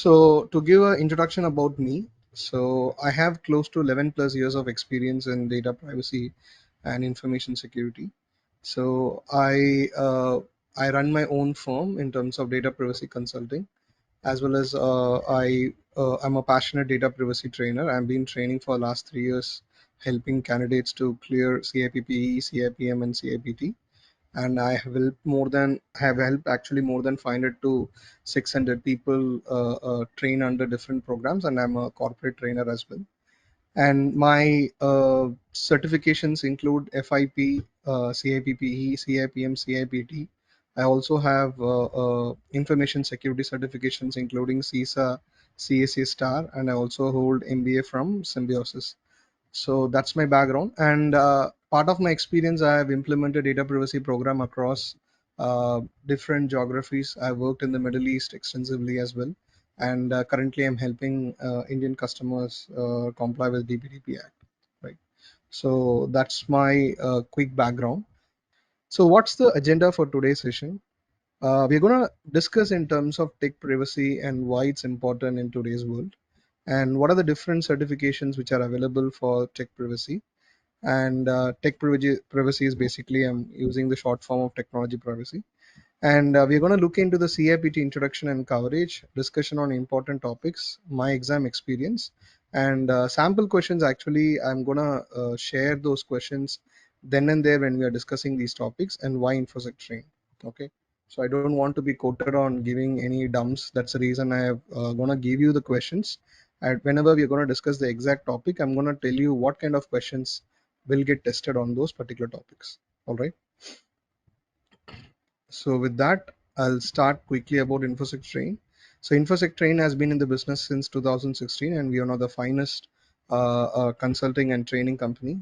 So to give an introduction about me, so I have close to 11 plus years of experience in data privacy and information security. So I run my own firm in terms of data privacy consulting, as well as I'm a passionate data privacy trainer. I've been training for the last 3 years, helping candidates to clear CIPP, CIPM, and CIPT, and I have helped actually more than 500 to 600 people train under different programs, and I'm a corporate trainer as well. And my certifications include FIP, CIPPE, CIPM, CIPT. I also have information security certifications including CISA, CSA Star, and I also hold MBA from Symbiosis. So that's my background, and part of my experience, I have implemented data privacy program across different geographies. I worked in the Middle East extensively as well, and currently I'm helping Indian customers comply with DPDP Act. Right. So that's my quick background. So what's the agenda for today's session? We're going to discuss in terms of tech privacy and why it's important in today's world, and what are the different certifications which are available for tech privacy. And tech privacy is basically, I'm using the short form of technology privacy. And we're going to look into the CIPT introduction and coverage, discussion on important topics, my exam experience, and sample questions. Actually, I'm going to share those questions then and there when we are discussing these topics, and why InfoSec train. Okay. So I don't want to be quoted on giving any dumps. That's the reason I have going to give you the questions. And whenever we're going to discuss the exact topic, I'm going to tell you what kind of questions will get tested on those particular topics. All right. So with that, I'll start quickly about InfoSec Train. So InfoSec Train has been in the business since 2016, and we are now the finest consulting and training company.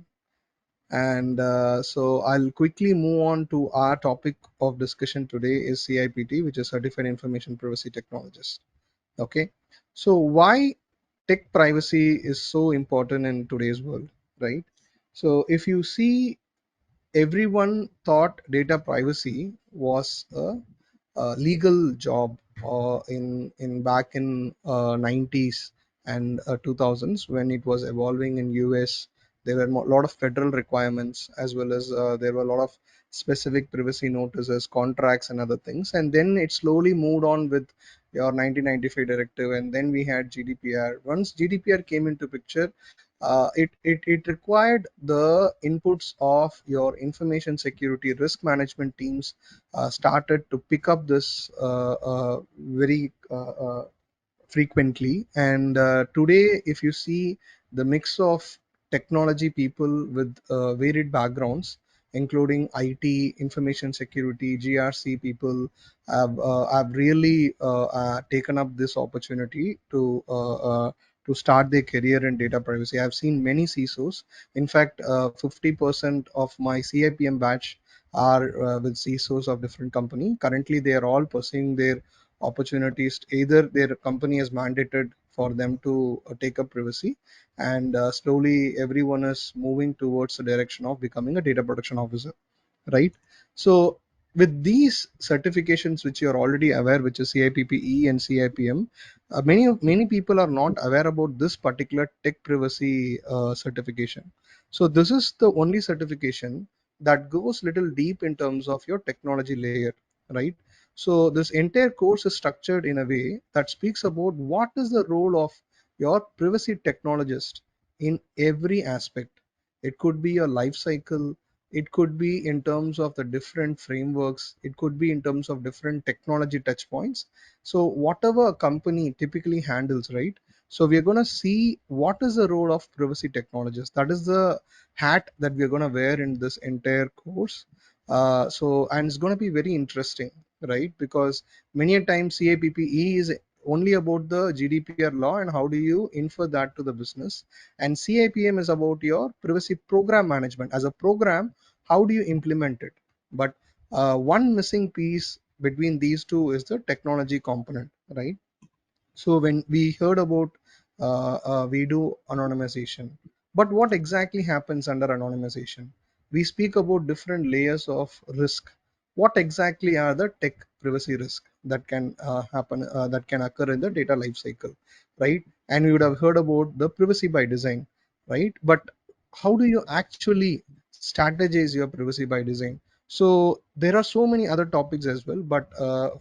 And so I'll quickly move on to our topic of discussion today is CIPT, which is Certified Information Privacy Technologist. Okay. So why tech privacy is so important in today's world, right? So if you see, everyone thought data privacy was a legal job in back in 90s and 2000s, when it was evolving in US. There were a lot of federal requirements, as well as there were a lot of specific privacy notices, contracts, and other things. And then it slowly moved on with your 1995 directive, and then we had GDPR. Once GDPR came into picture, it required the inputs of your information security risk management teams started to pick up this very frequently. And today, if you see the mix of technology people with varied backgrounds, including IT, information security, GRC people, have really taken up this opportunity to start their career in data privacy. I've seen many CISOs. In fact, 50% of my CIPM batch are with CISOs of different company. Currently, they are all pursuing their opportunities. Either their company has mandated for them to take up privacy, and slowly everyone is moving towards the direction of becoming a data protection officer, right? So with these certifications, which you're already aware, which is CIPPE and CIPM, many people are not aware about this particular tech privacy certification. So this is the only certification that goes little deep in terms of your technology layer, right? So this entire course is structured in a way that speaks about what is the role of your privacy technologist in every aspect. It could be your life cycle, it could be in terms of the different frameworks, it could be in terms of different technology touch points. So whatever a company typically handles, right? So we are going to see what is the role of privacy technologist. That is the hat that we are going to wear in this entire course. And it's going to be very interesting, right? Because many a times CAPPE is only about the GDPR law and how do you infer that to the business, and CIPM is about your privacy program management. As a program, how do you implement it? But one missing piece between these two is the technology component, right? So when we heard about we do anonymization, but what exactly happens under anonymization? We speak about different layers of risk. What exactly are the tech privacy risk? that can happen that can occur in the data lifecycle, right? And you would have heard about the privacy by design, right? But how do you actually strategize your privacy by design? So there are so many other topics as well, but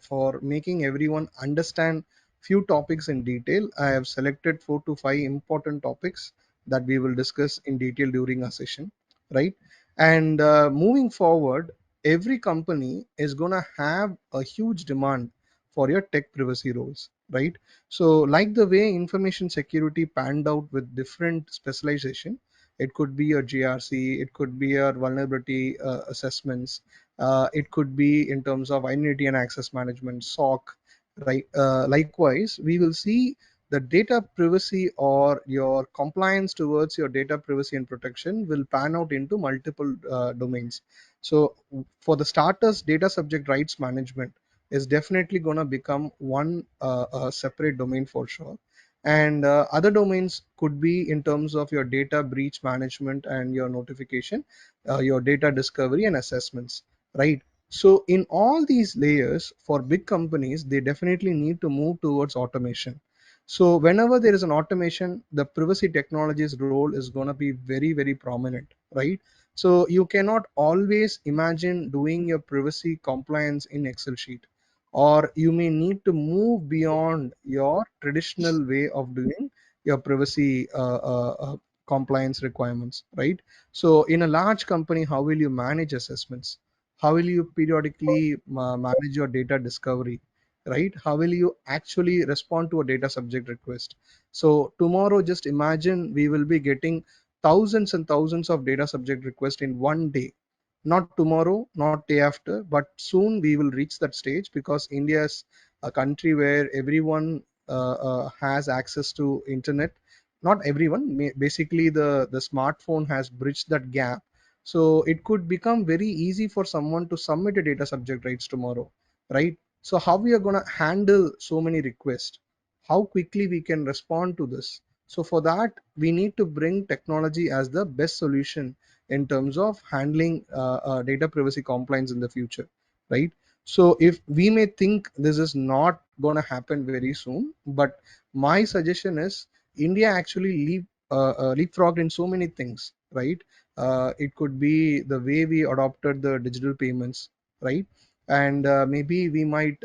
for making everyone understand few topics in detail, I have selected 4 to 5 important topics that we will discuss in detail during our session, right? And moving forward, every company is going to have a huge demand for your tech privacy roles, right? So like the way information security panned out with different specialization, it could be your GRC, it could be your vulnerability assessments, it could be in terms of identity and access management, SOC, right? Likewise, we will see the data privacy or your compliance towards your data privacy and protection will pan out into multiple domains. So for the starters, data subject rights management is definitely going to become one separate domain for sure. And other domains could be in terms of your data breach management and your notification, your data discovery and assessments, right? So in all these layers, for big companies, they definitely need to move towards automation. So whenever there is an automation, the privacy technology's role is going to be very, very prominent, right? So you cannot always imagine doing your privacy compliance in Excel sheet, or you may need to move beyond your traditional way of doing your privacy compliance requirements, right? So in a large company, how will you manage assessments? How will you periodically manage your data discovery, right? How will you actually respond to a data subject request? So tomorrow, just imagine we will be getting thousands and thousands of data subject requests in one day. Not tomorrow, not day after, but soon we will reach that stage, because India is a country where everyone has access to internet. Not everyone, basically the smartphone has bridged that gap. So it could become very easy for someone to submit a data subject rights tomorrow, right? So how we are going to handle so many requests, how quickly we can respond to this? So for that, we need to bring technology as the best solution in terms of handling data privacy compliance in the future, right? So if we may think this is not going to happen very soon, but my suggestion is India actually leapfrogged in so many things, right? It could be the way we adopted the digital payments, right? And maybe we might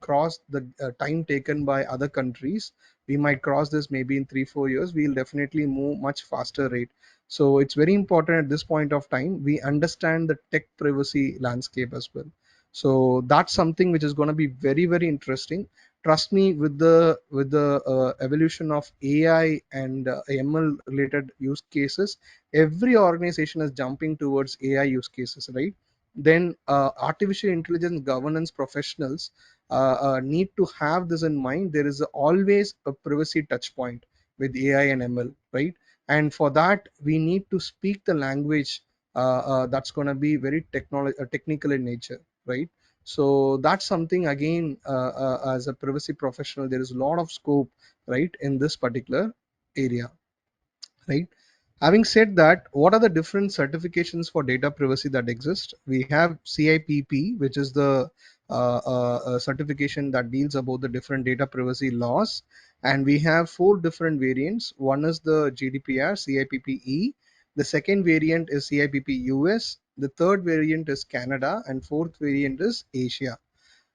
cross the time taken by other countries. We might cross this maybe in 3 4 years. We'll definitely move much faster rate. So it's very important at this point of time we understand the tech privacy landscape as well. So that's something which is going to be very, very interesting. Trust me, with the evolution of AI and ML related use cases, every organization is jumping towards AI use cases, right? Then artificial intelligence governance professionals need to have this in mind. There is always a privacy touch point with AI and ML, right? And for that, we need to speak the language that's going to be very technical in nature, right? So that's something, again, as a privacy professional, there is a lot of scope, right, in this particular area, right? Having said that, what are the different certifications for data privacy that exist? We have CIPP, which is the certification that deals about the different data privacy laws, and we have 4 different variants. One is the GDPR CIPP-E, the second variant is CIPP US, the third variant is Canada, and fourth variant is Asia.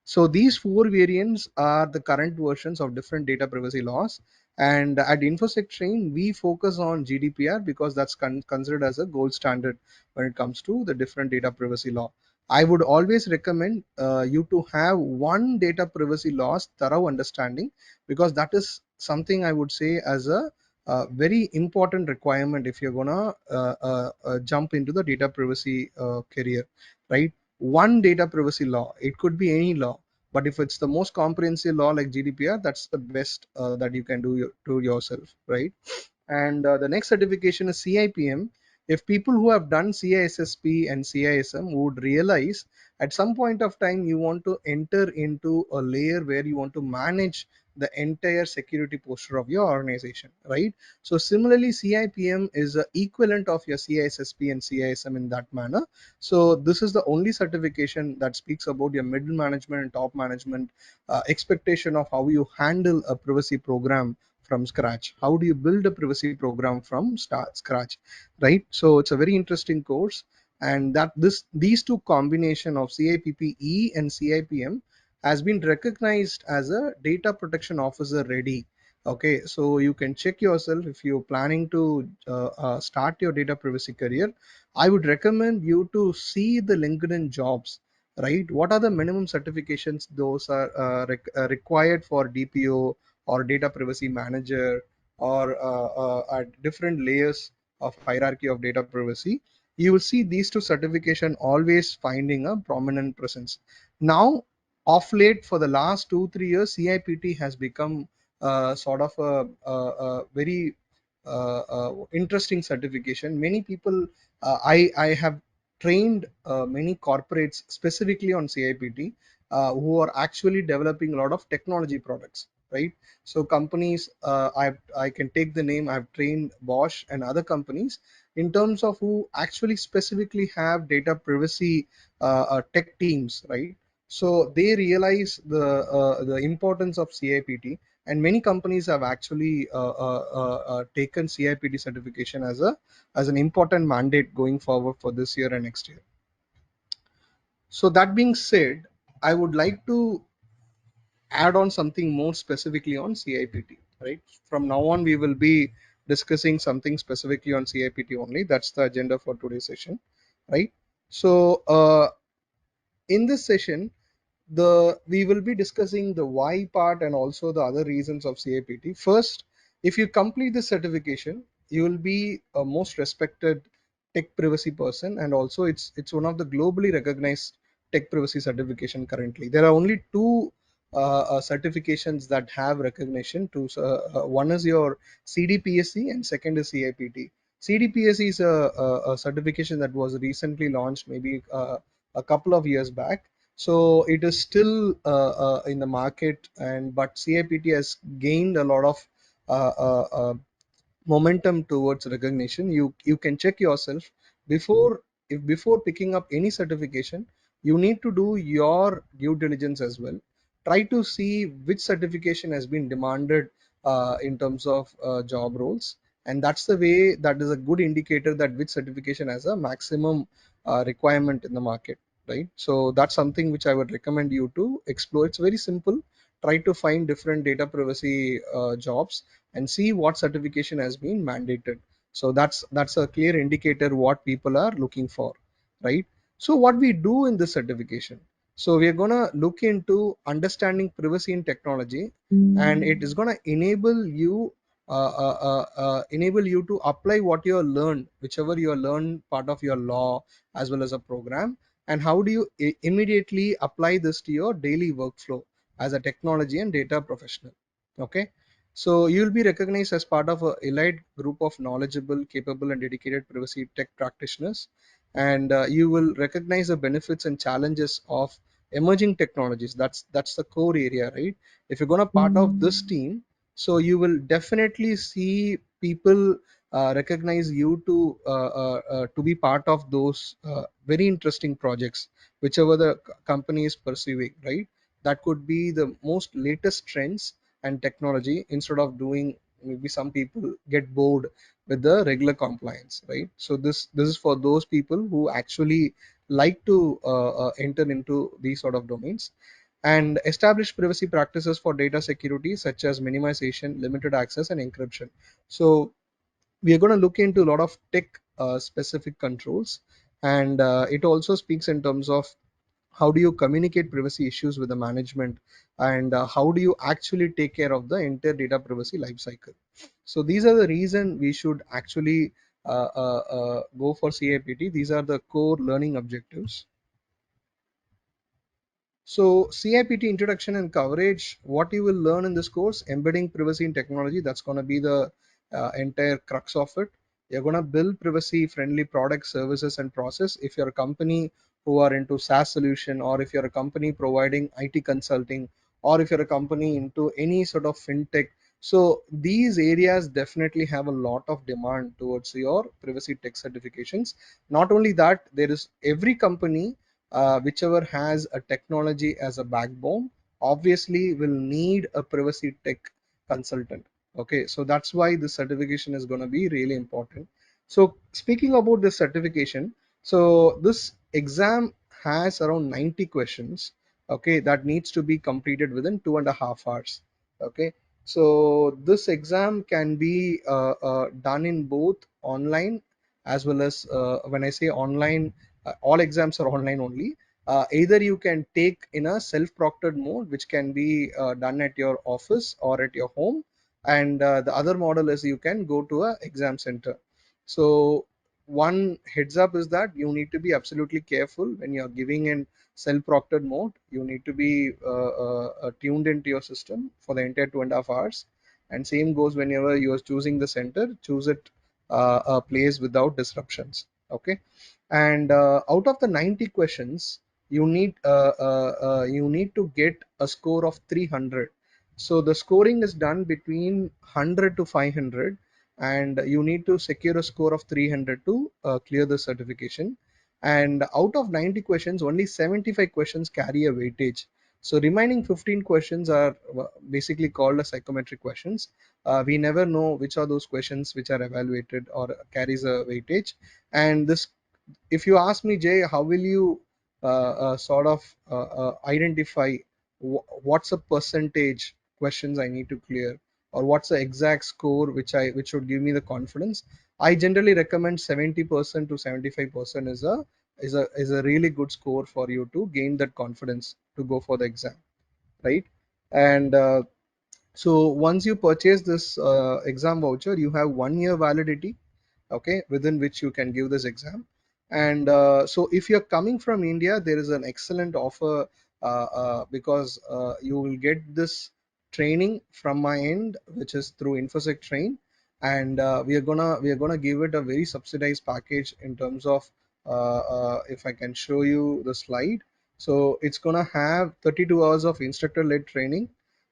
So these 4 variants are the current versions of different data privacy laws. And at InfoSec Train, we focus on GDPR because that's considered as a gold standard when it comes to the different data privacy law. I would always recommend you to have one data privacy law's thorough understanding, because that is something I would say as a very important requirement if you're gonna jump into the data privacy career, right? One data privacy law, it could be any law, but if it's the most comprehensive law like GDPR, that's the best that you can do to yourself, right? And the next certification is CIPM. If people who have done CISSP and CISM would realize at some point of time you want to enter into a layer where you want to manage the entire security posture of your organization, right? So similarly, CIPM is the equivalent of your CISSP and CISM in that manner. So this is the only certification that speaks about your middle management and top management expectation of how you handle a privacy program from scratch. How do you build a privacy program from scratch, right? So it's a very interesting course, and that these two combination of CIPPE and CIPM has been recognized as a data protection officer ready. Okay, so you can check yourself if you're planning to start your data privacy career. I would recommend you to see the LinkedIn jobs, right? What are the minimum certifications those are required for DPO or data privacy manager, or at different layers of hierarchy of data privacy. You will see these two certification always finding a prominent presence. Now, off late for the last 2 3 years, CIPT has become sort of a very interesting certification. Many people, I have trained many corporates specifically on CIPT, who are actually developing a lot of technology products, right? So companies, I can take the name. I've trained Bosch and other companies in terms of who actually specifically have data privacy tech teams, right? So they realize the importance of CIPT, and many companies have actually taken CIPT certification as an important mandate going forward for this year and next year. So that being said, I would like to add on something more specifically on CIPT, right? From now on, we will be discussing something specifically on CIPT only. That's the agenda for today's session, right? So in this session, we will be discussing the why part and also the other reasons of CIPT. First, if you complete the certification, you will be a most respected tech privacy person, and also it's one of the globally recognized tech privacy certification currently. There are only two certifications that have recognition. One is your CDPSC and second is CIPT. CDPSC is a certification that was recently launched, maybe a couple of years back, so it is still in the market, and but CIPT has gained a lot of uh, uh, uh, momentum towards recognition. You can check yourself before, if before picking up any certification, you need to do your due diligence as well. Try to see which certification has been demanded in terms of job roles, and that's the way, that is a good indicator that which certification has a maximum requirement in the market, right? So that's something which I would recommend you to explore. It's very simple. Try to find different data privacy jobs and see what certification has been mandated. So that's a clear indicator what people are looking for, right? So what we do in this certification, so we are going to look into understanding privacy in technology, and it is going to enable you to apply what you have learned, whichever you have learned part of your law as well as a program, and how do you immediately apply this to your daily workflow as a technology and data professional. Okay, so you'll be recognized as part of a elite group of knowledgeable, capable, and dedicated privacy tech practitioners. And you will recognize the benefits and challenges of emerging technologies. That's the core area, right? If you're gonna part of this team, so you will definitely see people recognize you to be part of those very interesting projects, whichever the company is pursuing, right? That could be the most latest trends and technology, instead of doing, maybe some people get bored with the regular compliance, right? So this is for those people who actually like to enter into these sort of domains, and establish privacy practices for data security such as minimization, limited access, and encryption. So we are going to look into a lot of tech specific controls, and it also speaks in terms of how do you communicate privacy issues with the management, and how do you actually take care of the entire data privacy lifecycle. So these are the reason we should actually go for CIPT. These are the core learning objectives. So CIPT introduction and coverage, what you will learn in this course, embedding privacy in technology, that's going to be the entire crux of it. You're going to build privacy friendly products, services, and process. If you're a company who are into SaaS solution, or if you're a company providing IT consulting, or if you're a company into any sort of fintech. So these areas definitely have a lot of demand towards your privacy tech certifications. Not only that, there is every company whichever has a technology as a backbone obviously will need a privacy tech consultant. Okay, so that's why this certification is going to be really important. So speaking about this certification, so this exam has around 90 questions, okay, that needs to be completed within 2.5 hours. Okay, so this exam can be done in both online as well as, when I say online, all exams are online only. Either you can take in a self-proctored mode, which can be done at your office or at your home, and the other model is you can go to a exam center. So one heads up is that you need to be absolutely careful when you're giving in self-proctored mode. You need to be tuned into your system for the entire 2.5 hours. And same goes whenever you are choosing the center, choose it a place without disruptions. Okay, and out of the 90 questions, you need to get a score of 300. So the scoring is done between 100 to 500, and you need to secure a score of 300 to clear the certification. And out of 90 questions, only 75 questions carry a weightage. So remaining 15 questions are basically called as psychometric questions. We never know which are those questions which are evaluated or carries a weightage. And this, if you ask me, Jay, how will you sort of identify what's a percentage questions I need to clear, or what's the exact score which would give me the confidence? I generally recommend 70% to 75% is a really good score for you to gain that confidence to go for the exam, right? And so once you purchase this exam voucher, you have 1 year validity, okay, within which you can give this exam. And so if you're coming from India, there is an excellent offer, because you will get this training from my end, which is through Infosec Train. And we are gonna give it a very subsidized package in terms of, if I can show you the slide. So it's gonna have 32 hours of instructor led training.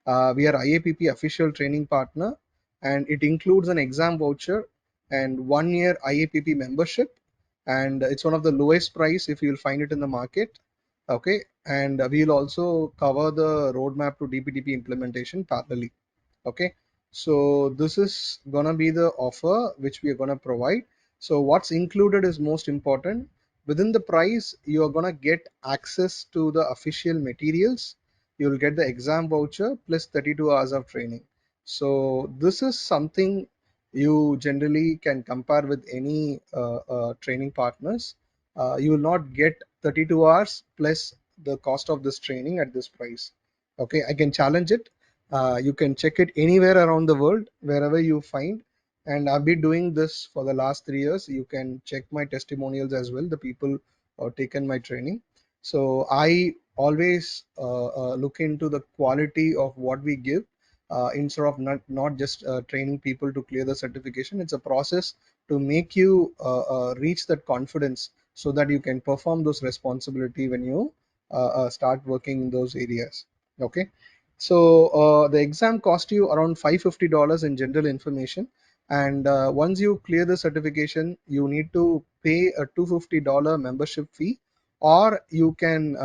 We are IAPP official training partner, and it includes an exam voucher and 1 year IAPP membership, and it's one of the lowest price if you'll find it in the market. Okay, and we'll also cover the roadmap to DPDP implementation parallelly. Okay, so this is gonna be the offer which we are gonna provide. So what's included is most important. Within the price, you are gonna get access to the official materials. You'll get the exam voucher plus 32 hours of training. So this is something you generally can compare with any training partners. You will not get 32 hours plus the cost of this training at this price. Okay, I can challenge it. You can check it anywhere around the world, wherever you find. And I've been doing this for the last 3 years. You can check my testimonials as well, the people who have taken my training. So I always look into the quality of what we give, instead of not just training people to clear the certification. It's a process to make you reach that confidence so that you can perform those responsibility when you start working in those areas. Okay, so the exam cost you around $550 in general information, and once you clear the certification, you need to pay a $250 membership fee, or you can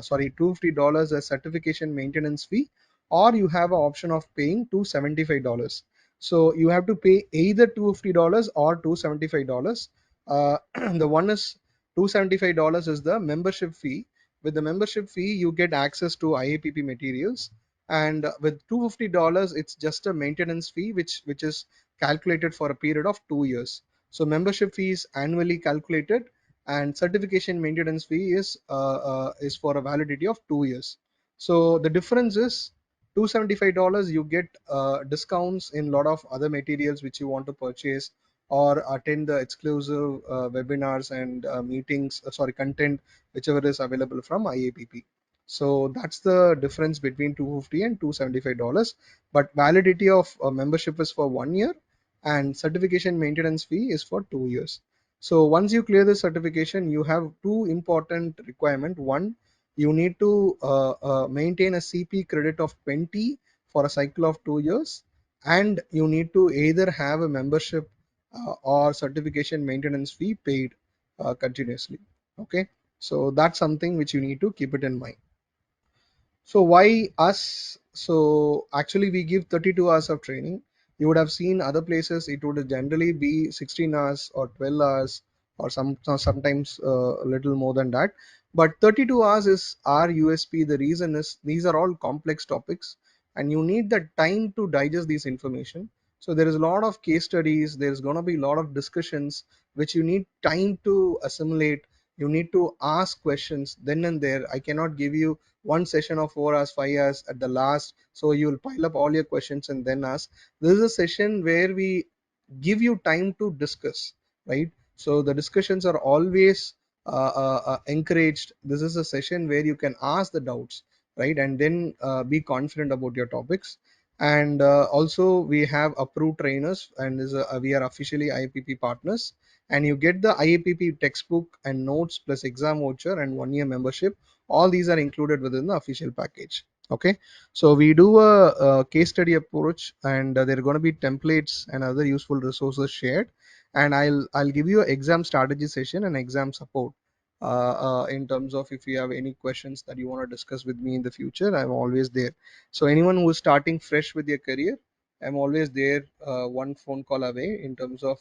sorry, $250 as certification maintenance fee, or you have an option of paying $275. So you have to pay either $250 or $275. The one is $275 is the membership fee. With the membership fee, you get access to IAPP materials, and with $250, it's just a maintenance fee, which is calculated for a period of 2 years. So membership fee is annually calculated, and certification maintenance fee is for a validity of 2 years. So the difference is $275. You get discounts in a lot of other materials which you want to purchase, or attend the exclusive webinars and meetings. Sorry, content whichever is available from IAPP. So that's the difference between 250 and $275. But validity of membership is for 1 year, and certification maintenance fee is for 2 years. So once you clear the certification, you have two important requirement. One, you need to maintain a CP credit of 20 for a cycle of 2 years, and you need to either have a membership or certification maintenance fee paid continuously. Okay, so that's something which you need to keep it in mind. So why us? So actually we give 32 hours of training. You would have seen other places it would generally be 16 hours or 12 hours or sometimes a little more than that. But 32 hours is our USP. The reason is these are all complex topics and you need the time to digest these information. So there is a lot of case studies. There's going to be a lot of discussions which you need time to assimilate. You need to ask questions then and there. I cannot give you one session of 4 hours 5 hours at the last, so you will pile up all your questions and then ask. This is a session where we give you time to discuss, right? So the discussions are always encouraged. This is a session where you can ask the doubts, right, and then be confident about your topics. And also we have approved trainers, and we are officially IAPP partners, and you get the IAPP textbook and notes plus exam voucher and 1 year membership. All these are included within the official package. Okay, so we do a case study approach, and there are going to be templates and other useful resources shared, and I'll give you an exam strategy session and exam support in terms of if you have any questions that you want to discuss with me in the future. I'm always there. So anyone who is starting fresh with their career, I'm always there, one phone call away, in terms of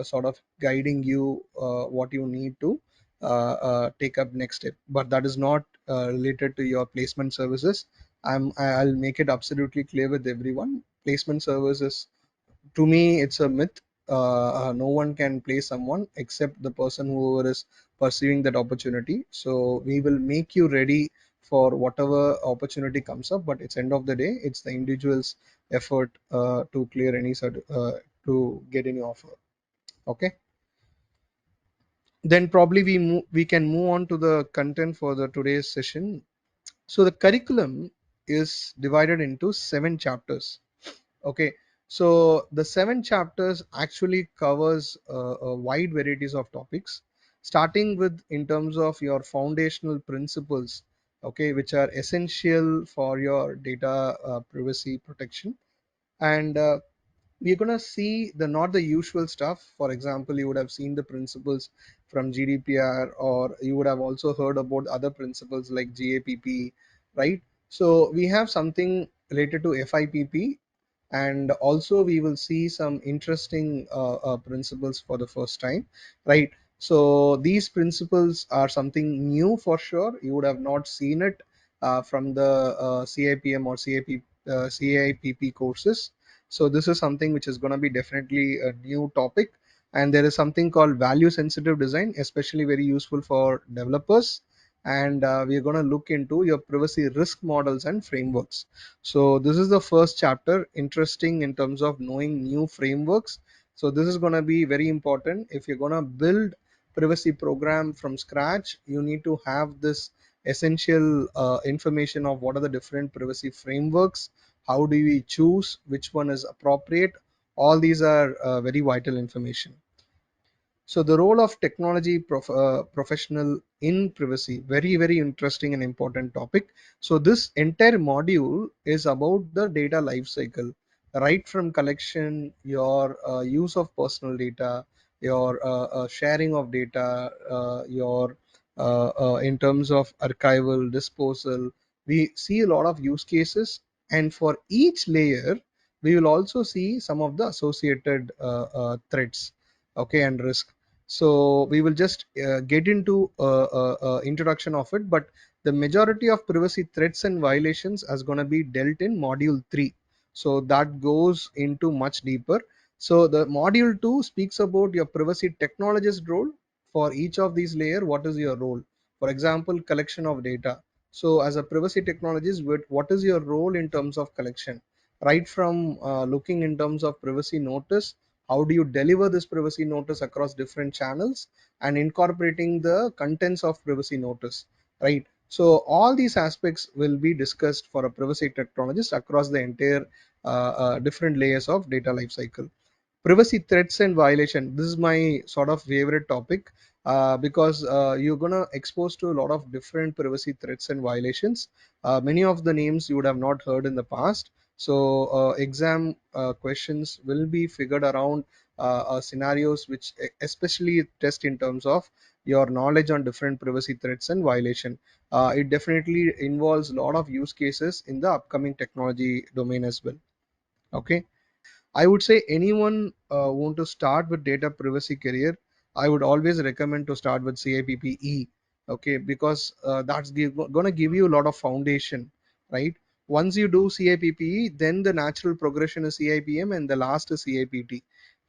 sort of guiding you what you need to take up next step. But that is not related to your placement services. I'll make it absolutely clear with everyone. Placement services, to me, it's a myth. No one can place someone except the person who is pursuing that opportunity. So we will make you ready for whatever opportunity comes up, but it's end of the day, it's the individual's effort to clear any to get any offer. Okay, then probably we can move on to the content for the today's session. So the curriculum is divided into 7 chapters. Okay, so the 7 chapters actually covers a wide varieties of topics, starting with in terms of your foundational principles, okay, which are essential for your data privacy protection. And we're going to see the not the usual stuff. For example, you would have seen the principles from GDPR, or you would have also heard about other principles like GAPP, right? So we have something related to FIPP, and also we will see some interesting principles for the first time, right? So these principles are something new for sure. You would have not seen it from the CIPM or CIPP courses. So this is something which is going to be definitely a new topic. And there is something called value sensitive design, especially very useful for developers. And we are going to look into your privacy risk models and frameworks. So this is the first chapter, interesting in terms of knowing new frameworks. So this is going to be very important. If you're going to build privacy program from scratch, you need to have this essential information of what are the different privacy frameworks, how do we choose which one is appropriate. All these are very vital information. So the role of technology professional in privacy, very, very interesting and important topic. So this entire module is about the data lifecycle, right from collection, your use of personal data, your sharing of data, your in terms of archival, disposal. We see a lot of use cases, and for each layer, we will also see some of the associated threats, okay, and risk. So we will just get into introduction of it, but the majority of privacy threats and violations is going to be dealt in module 3. So that goes into much deeper. So the module 2 speaks about your privacy technologist role. For each of these layer, what is your role? For example, collection of data. So as a privacy technologist, what is your role in terms of collection, right from looking in terms of privacy notice, how do you deliver this privacy notice across different channels, and incorporating the contents of privacy notice, right? So all these aspects will be discussed for a privacy technologist across the entire different layers of data lifecycle. Privacy threats and violation. This is my sort of favorite topic, because you're gonna expose to a lot of different privacy threats and violations. Many of the names you would have not heard in the past. So exam questions will be figured around scenarios which especially test in terms of your knowledge on different privacy threats and violation. It definitely involves a lot of use cases in the upcoming technology domain as well. Okay. I would say anyone want to start with data privacy career, I would always recommend to start with CIPPE. Okay, because gonna give you a lot of foundation, right? Once you do CIPPE, then the natural progression is CIPM and the last is CIPT.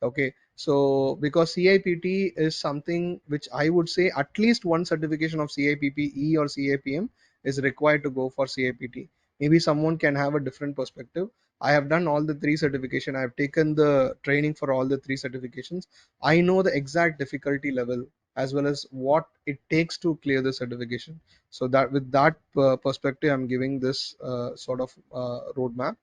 Okay, so because CIPT is something which I would say at least one certification of CIPPE or CIPM is required to go for CIPT. Maybe someone can have a different perspective. I have done all the three certification. I have taken the training for all the three certifications. I know the exact difficulty level as well as what it takes to clear the certification. So that with that perspective, I'm giving this sort of roadmap.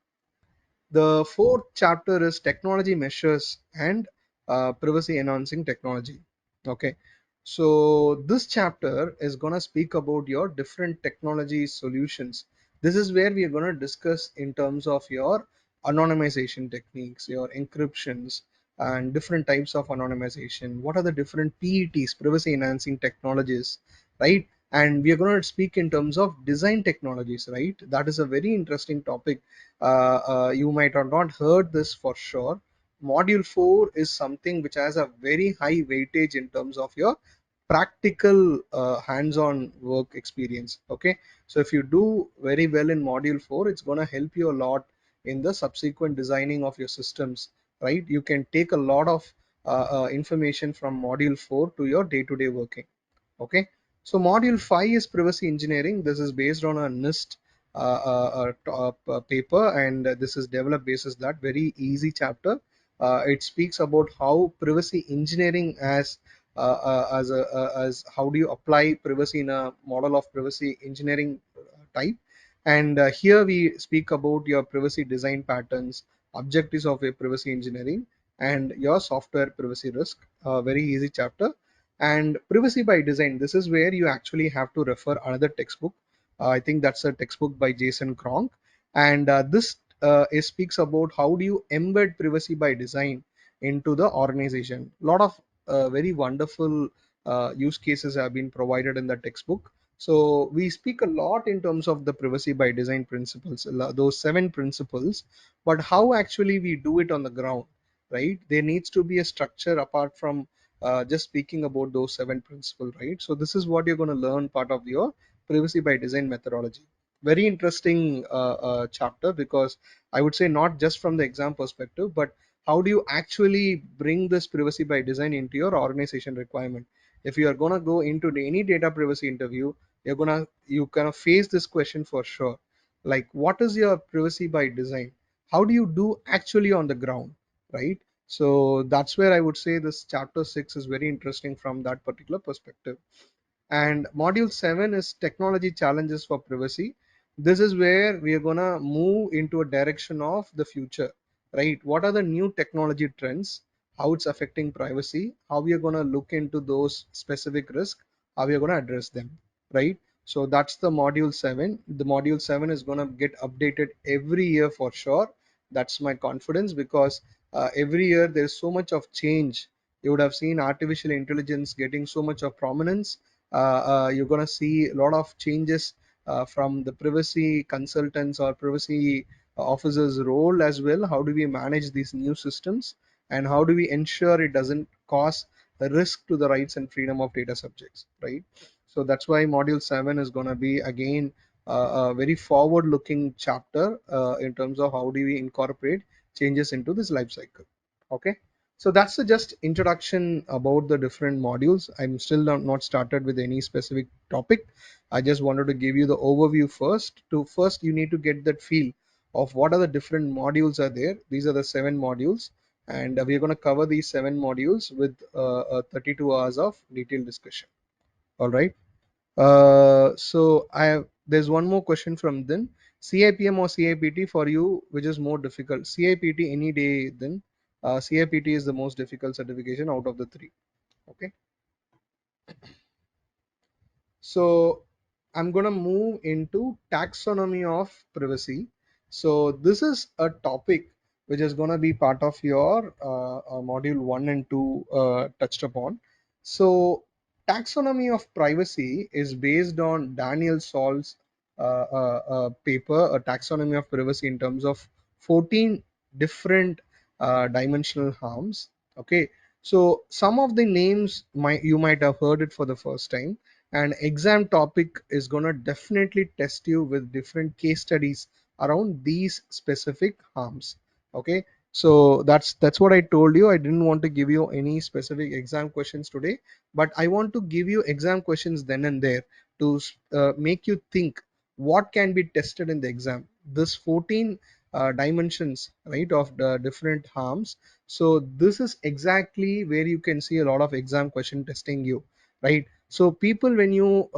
The fourth chapter is technology measures and privacy enhancing technology. Okay, so this chapter is going to speak about your different technology solutions. This is where we are going to discuss in terms of your anonymization techniques, your encryptions, and different types of anonymization. What are the different PETs, privacy enhancing technologies, right? And we are going to speak in terms of design technologies, right? That is a very interesting topic. You might have not heard this for sure. Module 4 is something which has a very high weightage in terms of your practical hands-on work experience. Okay, so if you do very well in module 4, it's going to help you a lot in the subsequent designing of your systems, right? You can take a lot of information from module 4 to your day-to-day working. Okay, so module 5 is privacy engineering. This is based on a NIST paper, and this is developed basis that very easy chapter. It speaks about how privacy engineering as how do you apply privacy in a model of privacy engineering type. And here we speak about your privacy design patterns, objectives of your privacy engineering, and your software privacy risk. Very easy chapter. And privacy by design, this is where you actually have to refer another textbook. I think that's a textbook by Jason Kronk. And this it speaks about how do you embed privacy by design into the organization. A lot of very wonderful use cases have been provided in the textbook. So we speak a lot in terms of the privacy by design principles, those 7 principles, but how actually we do it on the ground, right? There needs to be a structure apart from just speaking about those 7 principles, right? So this is what you're going to learn part of your privacy by design methodology. Very interesting chapter, because I would say not just from the exam perspective, but how do you actually bring this privacy by design into your organization requirement? If you are going to go into any data privacy interview, you gonna face this question for sure. Like, what is your privacy by design? How do you do actually on the ground, right? So that's where I would say this chapter 6 is very interesting from that particular perspective. And module 7 is technology challenges for privacy. This is where we are going to move into a direction of the future, right? What are the new technology trends, how it's affecting privacy, how we are going to look into those specific risks, how we are going to address them, right? So that's the module 7. The module 7 is going to get updated every year for sure. That's my confidence, because every year there's so much of change. You would have seen artificial intelligence getting so much of prominence. You're going to see a lot of changes from the privacy consultants or privacy officers role as well. How do we manage these new systems, and how do we ensure it doesn't cause the risk to the rights and freedom of data subjects, right? So that's why module 7 is going to be again a very forward looking chapter in terms of how do we incorporate changes into this life cycle. Okay, so that's the just introduction about the different modules. I'm still not started with any specific topic. I just wanted to give you the overview first. To first, you need to get that feel of what are the different modules are there. These are the 7 modules, and we're going to cover these 7 modules with 32 hours of detailed discussion. All right. So there's one more question from then. CIPM or CIPT for you, which is more difficult? CIPT any day then. CIPT is the most difficult certification out of the three. Okay. So I'm going to move into taxonomy of privacy. So this is a topic which is going to be part of your module 1 and 2 touched upon. So taxonomy of privacy is based on Daniel Sol's paper, a taxonomy of privacy in terms of 14 different dimensional harms. Okay, so some of the names you might have heard it for the first time, and exam topic is going to definitely test you with different case studies around these specific harms. Okay, so that's what I told you. I didn't want to give you any specific exam questions today, but I want to give you exam questions then and there to make you think what can be tested in the exam. This 14 dimensions, right, of the different harms. So this is exactly where you can see a lot of exam question testing you, right? So people, when you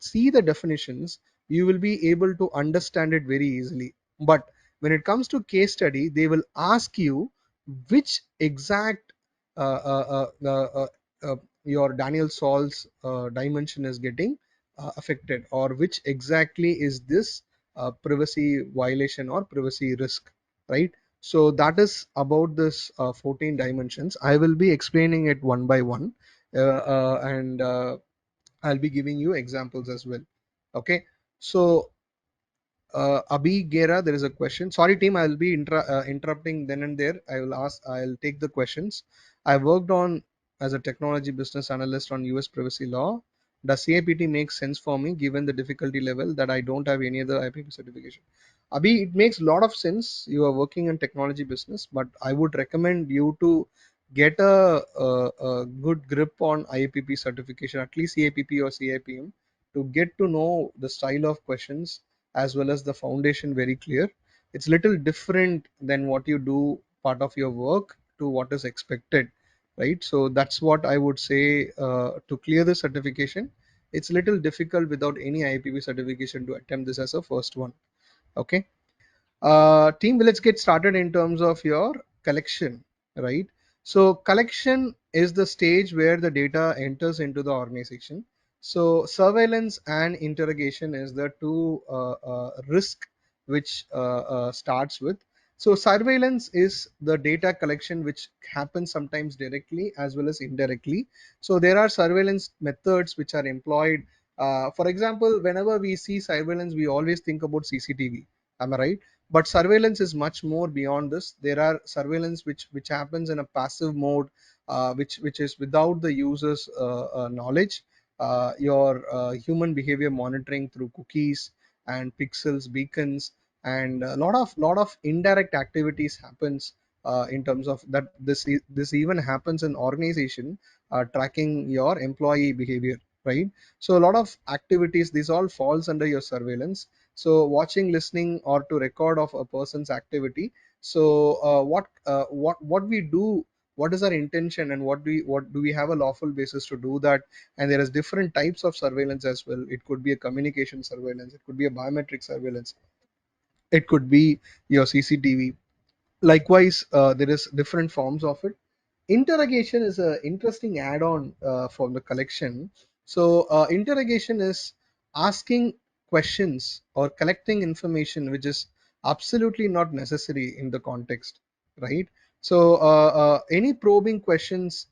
see the definitions, you will be able to understand it very easily. But when it comes to case study, they will ask you which exact your Daniel Sol's dimension is getting affected, or which exactly is this privacy violation or privacy risk, right? So that is about this 14 dimensions. I will be explaining it one by one, and I'll be giving you examples as well. Okay, so Abhi Gera, there is a question. Sorry, team, I'll be interrupting then and there. I'll take the questions. I worked on as a technology business analyst on US privacy law. Does CIPT make sense for me given the difficulty level that I don't have any other IPP certification? Abhi, it makes a lot of sense. You are working in technology business, but I would recommend you to get a good grip on IPP certification, at least CIPP or CIPM, to get to know the style of questions as well as the foundation very clear. It's little different than what you do part of your work to what is expected, right? So that's what I would say. To clear the certification, it's little difficult without any IPP certification to attempt this as a first one. Okay. Team, let's get started in terms of your collection, right? So collection is the stage where the data enters into the organization. So surveillance and interrogation is the two risk which starts with. So surveillance is the data collection which happens sometimes directly as well as indirectly. So there are surveillance methods which are employed. For example, whenever we see surveillance, we always think about CCTV. Am I right? But surveillance is much more beyond this. There are surveillance which happens in a passive mode, which is without the user's knowledge. Your human behavior monitoring through cookies and pixels, beacons, and a lot of indirect activities happens in terms of that. This even happens in organization tracking your employee behavior, right? So a lot of activities, this all falls under your surveillance. So watching, listening, or to record of a person's activity. So what we do, what is our intention, and what do we have a lawful basis to do that? And there is different types of surveillance as well. It could be a communication surveillance, it could be a biometric surveillance, it could be your CCTV. Likewise, there is different forms of it. Interrogation is an interesting add-on for the collection. So interrogation is asking questions or collecting information which is absolutely not necessary in the context, right? So any probing questions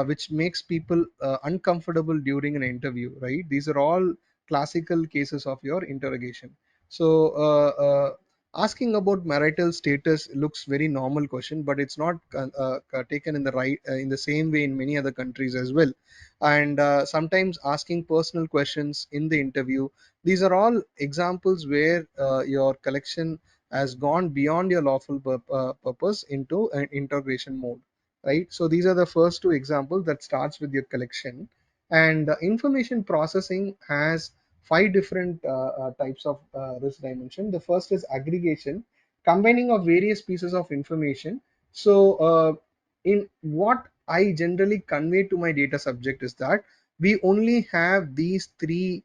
which makes people uncomfortable during an interview, right? These are all classical cases of your interrogation. So asking about marital status looks very normal question, but it's not taken in the right in the same way in many other countries as well. And sometimes asking personal questions in the interview, these are all examples where your collection has gone beyond your lawful purpose into an interrogation mode, right? So these are the first two examples that starts with your collection. And information processing has five different types of risk dimension. The first is aggregation, combining of various pieces of information. So in what I generally convey to my data subject is that we only have these three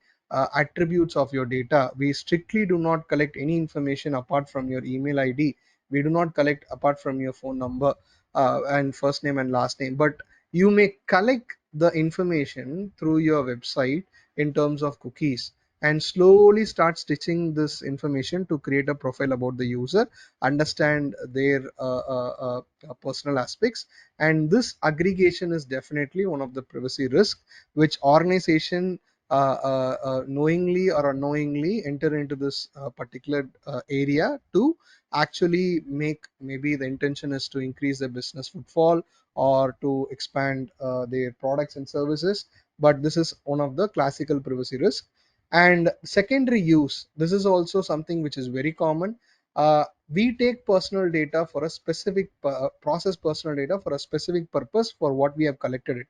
attributes of your data. We strictly do not collect any information apart from your email ID. We do not collect apart from your phone number. and first name and last name, but you may collect the information through your website in terms of cookies and slowly start stitching this information to create a profile about the user, understand their personal aspects. And this aggregation is definitely one of the privacy risk which organization knowingly or unknowingly enter into this particular area to actually make, maybe the intention is to increase their business footfall or to expand their products and services. But this is one of the classical privacy risk. And secondary use, this is also something which is very common. We take personal data for a specific process personal data for a specific purpose for what we have collected it,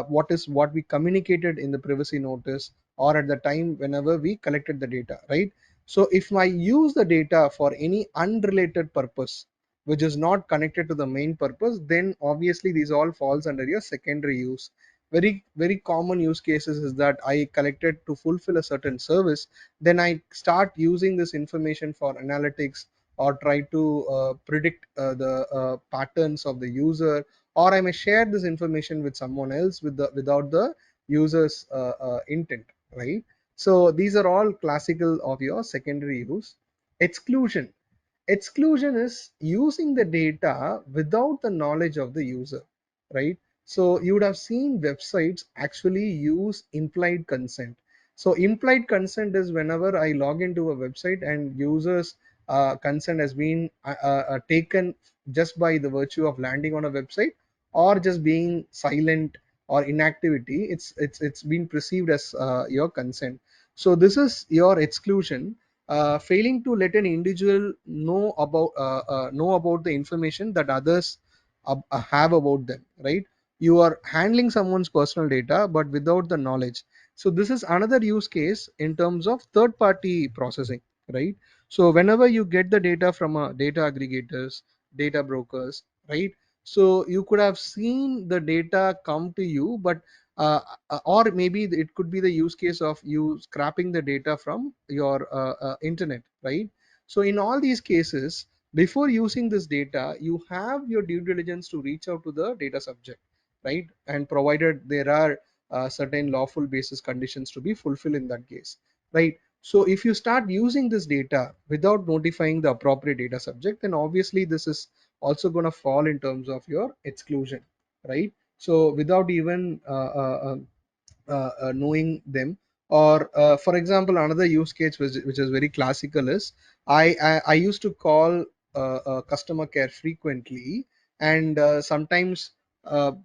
what we communicated in the privacy notice or at the time whenever we collected the data, right? So if I use the data for any unrelated purpose which is not connected to the main purpose, then obviously these all falls under your secondary use. Very common use cases is that I collected to fulfill a certain service, then I start using this information for analytics or try to predict the patterns of the user, or I may share this information with someone else without the user's intent, right? So these are all classical of your secondary use. Exclusion. Exclusion is using the data without the knowledge of the user, right? So you would have seen websites actually use implied consent. So implied consent is whenever I log into a website and users consent has been taken just by the virtue of landing on a website or just being silent or inactivity, it's been perceived as your consent. So this is your exclusion. Failing to let an individual know about the information that others have about them, right? You are handling someone's personal data but without the knowledge. So this is another use case in terms of third party processing, right? So whenever you get the data from data aggregators, data brokers, right? So you could have seen the data come to you, but uh, or maybe it could be the use case of you scrapping the data from your internet, right? So in all these cases, before using this data, you have your due diligence to reach out to the data subject, right? And provided there are certain lawful basis conditions to be fulfilled in that case, right? So if you start using this data without notifying the appropriate data subject, then obviously this is also going to fall in terms of your exclusion, right? So without even knowing them, or for example, another use case which is very classical is I used to call customer care frequently, and sometimes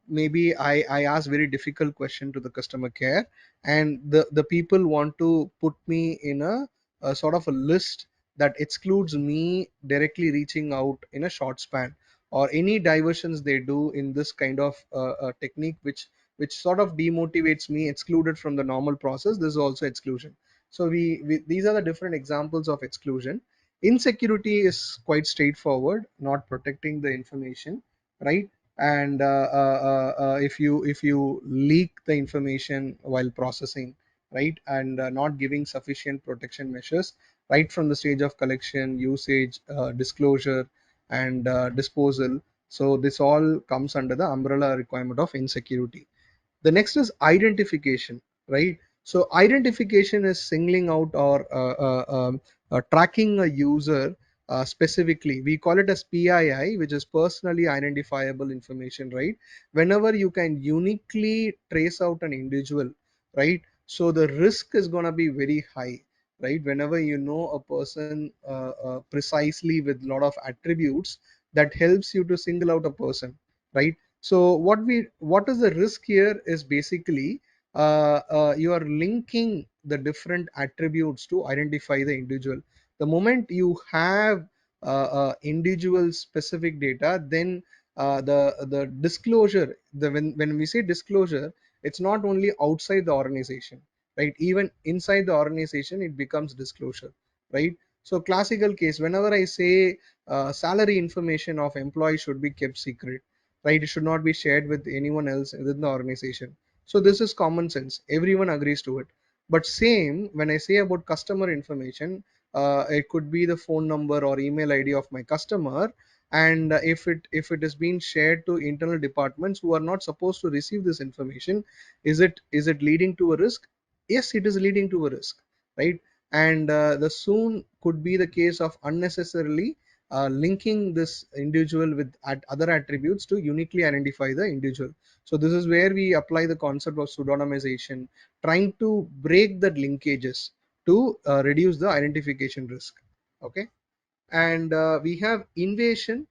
maybe I ask very difficult question to the customer care, and the people want to put me in a sort of a list that excludes me directly reaching out in a short span, or any diversions they do in this kind of technique which sort of demotivates me, excluded from the normal process. This is also exclusion. So we these are the different examples of exclusion. Insecurity is quite straightforward, not protecting the information, right? And if you leak the information while processing, right, and not giving sufficient protection measures right from the stage of collection, usage, disclosure, and disposal. So this all comes under the umbrella requirement of insecurity. The next is identification, right? So identification is singling out or tracking a user specifically. We call it as PII, which is personally identifiable information, right? Whenever you can uniquely trace out an individual, right? So the risk is going to be very high, right? Whenever you know a person precisely with a lot of attributes, that helps you to single out a person, right? So what is the risk here is basically you are linking the different attributes to identify the individual. The moment you have individual specific data, then the disclosure, when we say disclosure, it's not only outside the organization, right? Even inside the organization it becomes disclosure, right? So classical case, whenever I say salary information of employee should be kept secret, right? It should not be shared with anyone else within the organization. So this is common sense, everyone agrees to it. But same when I say about customer information, it could be the phone number or email ID of my customer. and if it is being shared to internal departments who are not supposed to receive this information, is it leading to a risk? Yes, it is leading to a risk, right? And the soon could be the case of unnecessarily linking this individual with other attributes to uniquely identify the individual. So this is where we apply the concept of pseudonymization, trying to break the linkages to reduce the identification risk. Okay. And we have invasion,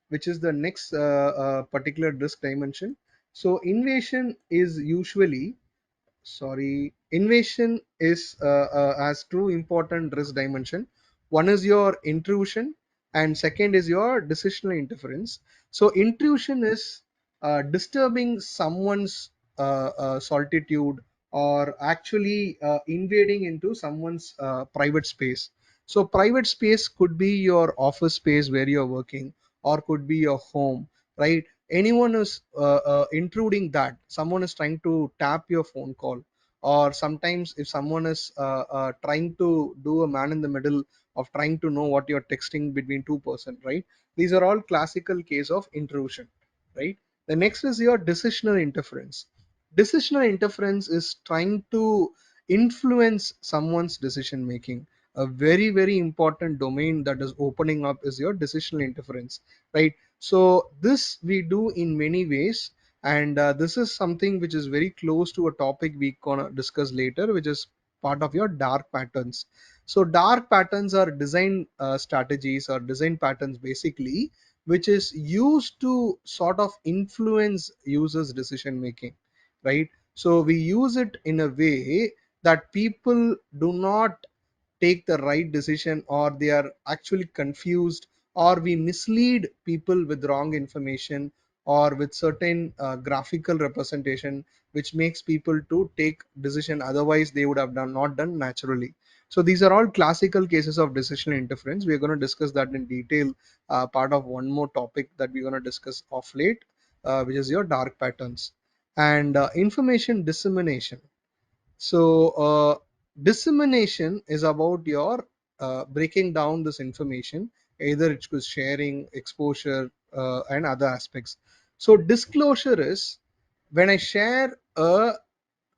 which is the next particular risk dimension. So invasion is usually, sorry, invasion is has two important risk dimension. One is your intrusion, and second is your decisional interference. So intrusion is disturbing someone's solitude, or actually invading into someone's private space. So private space could be your office space where you're working, or could be your home, right? Anyone is intruding that. Someone is trying to tap your phone call, or sometimes if someone is trying to do a man in the middle of trying to know what you're texting between two-person, right? These are all classical case of intrusion, right? The next is your decisional interference. Decisional interference is trying to influence someone's decision making. A very, very important domain that is opening up is your decisional interference, right? So this we do in many ways, and this is something which is very close to a topic we gonna discuss later, which is part of your dark patterns. So dark patterns are design strategies or design patterns basically, which is used to sort of influence users decision making, right? So we use it in a way that people do not take the right decision, or they are actually confused, or we mislead people with wrong information, or with certain graphical representation, which makes people to take decision otherwise they would have not done naturally. So these are all classical cases of decisional interference. We are going to discuss that in detail, part of one more topic that we're going to discuss off late, which is your dark patterns. And information dissemination. So dissemination is about your breaking down this information, either it was sharing, exposure, and other aspects. So disclosure is when I share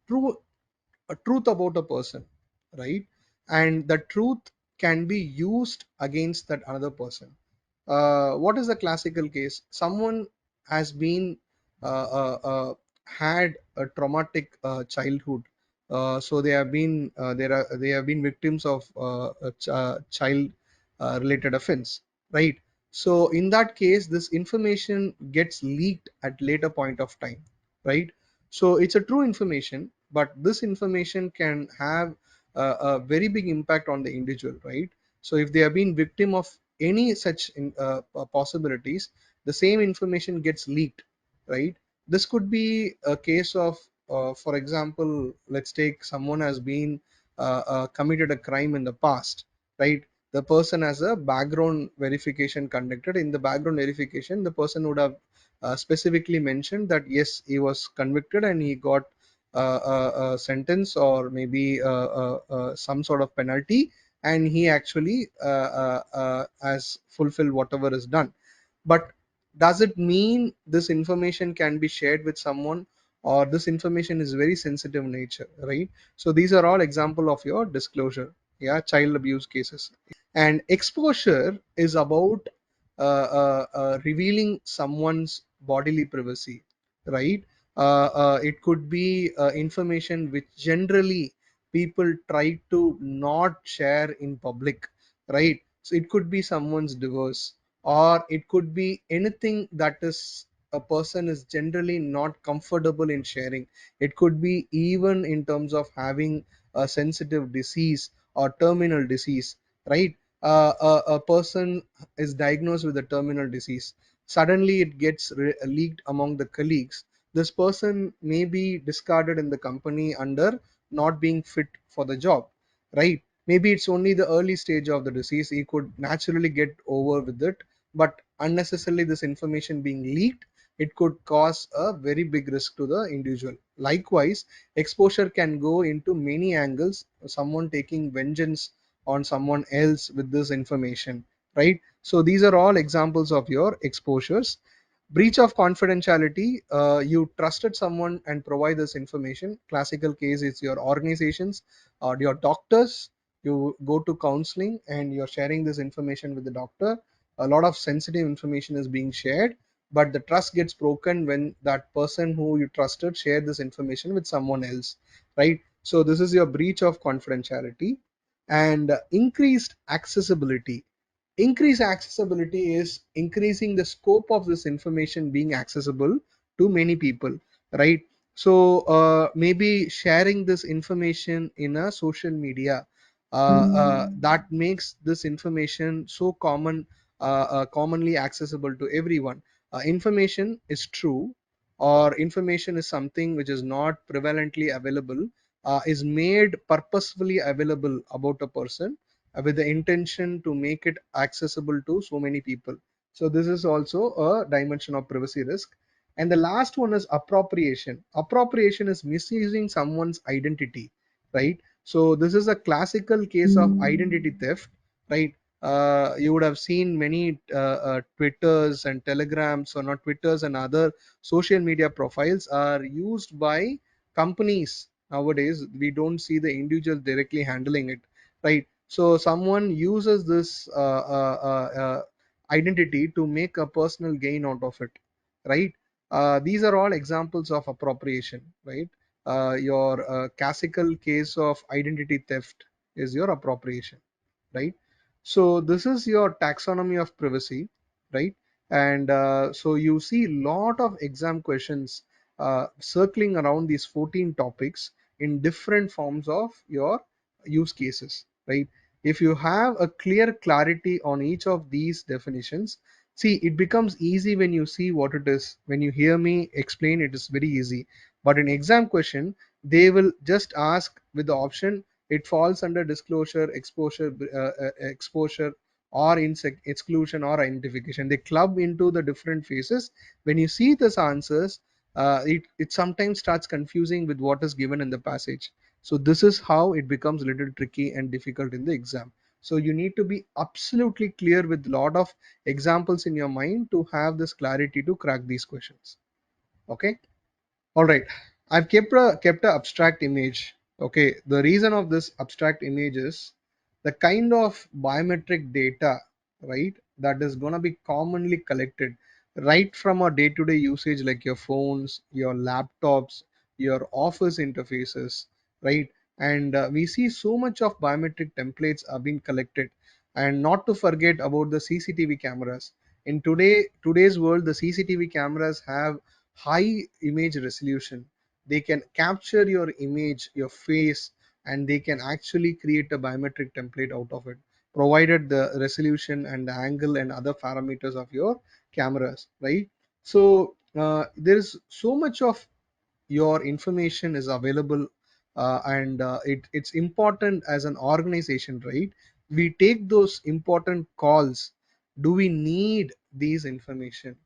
true a truth about a person, right? And the truth can be used against that another person. What is the classical case? Someone has been had a traumatic childhood, so they have been victims of a child related offense, right? So in that case, this information gets leaked at later point of time, right? So it's a true information, but this information can have a very big impact on the individual, right? So if they have been victim of any such possibilities, the same information gets leaked, right? This could be a case of, for example, let's take someone has been committed a crime in the past, right? The person has a background verification conducted. In the background verification, the person would have specifically mentioned that yes, he was convicted and he got a sentence, or maybe some sort of penalty, and he actually has fulfilled whatever is done. But does it mean this information can be shared with someone, or this information is very sensitive in nature, right? So these are all example of your disclosure. Yeah, child abuse cases. And exposure is about revealing someone's bodily privacy, right? It could be information which generally people try to not share in public, right? So it could be someone's divorce, or it could be anything that is a person is generally not comfortable in sharing. It could be even in terms of having a sensitive disease or terminal disease, right? A person is diagnosed with a terminal disease, suddenly it gets leaked among the colleagues. This person may be discarded in the company under not being fit for the job, right? Maybe it's only the early stage of the disease, he could naturally get over with it, but unnecessarily this information being leaked, it could cause a very big risk to the individual. Likewise, exposure can go into many angles, someone taking vengeance on someone else with this information, right? So these are all examples of your exposures. Breach of confidentiality, you trusted someone and provide this information. Classical case is your organizations or your doctors. You go to counseling and you're sharing this information with the doctor. A lot of sensitive information is being shared, but the trust gets broken when that person who you trusted shared this information with someone else, right? So this is your breach of confidentiality. And increased accessibility. Increased accessibility is increasing the scope of this information being accessible to many people, right? So maybe sharing this information in a social media, that makes this information so commonly accessible to everyone. Information is true, or information is something which is not prevalently available, is made purposefully available about a person, with the intention to make it accessible to so many people. So this is also a dimension of privacy risk. And the last one is appropriation. Appropriation is misusing someone's identity, right? So this is a classical case of identity theft, right? You would have seen many Twitters and Telegrams, or not Twitters, and other social media profiles are used by companies nowadays. We don't see the individual directly handling it, right? So someone uses this identity to make a personal gain out of it, right? These are all examples of appropriation, right? Your classical case of identity theft is your appropriation, right? So this is your taxonomy of privacy, right? And so you see lot of exam questions circling around these 14 topics in different forms of your use cases, right? If you have a clear clarity on each of these definitions, see, it becomes easy when you see what it is. When you hear me explain, it is very easy. But in exam question, they will just ask with the option, it falls under disclosure, exposure, or exclusion, or identification. They club into the different phases. When you see these answers, it sometimes starts confusing with what is given in the passage. So this is how it becomes a little tricky and difficult in the exam. So you need to be absolutely clear with a lot of examples in your mind to have this clarity to crack these questions. Okay. All right, I've kept a abstract image. Okay, the reason of this abstract image is the kind of biometric data, right, that is gonna be commonly collected right from our day-to-day usage, like your phones, your laptops, your office interfaces, right? And we see so much of biometric templates are being collected, and not to forget about the CCTV cameras. In today's world, the CCTV cameras have high image resolution. They can capture your image, your face, and they can actually create a biometric template out of it, provided the resolution and the angle and other parameters of your cameras, right? So there is so much of your information is available, and it's important as an organization, right? We take those important calls. Do we need these information?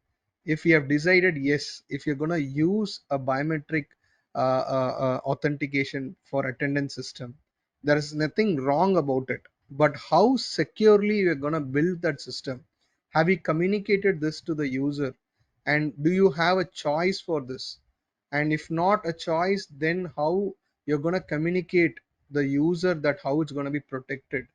If you have decided yes, if you're going to use a biometric authentication for attendance system, there is nothing wrong about it. But how securely you're going to build that system? Have you communicated this to the user? And do you have a choice for this? And if not a choice, then how you're going to communicate the user that how it's going to be protected,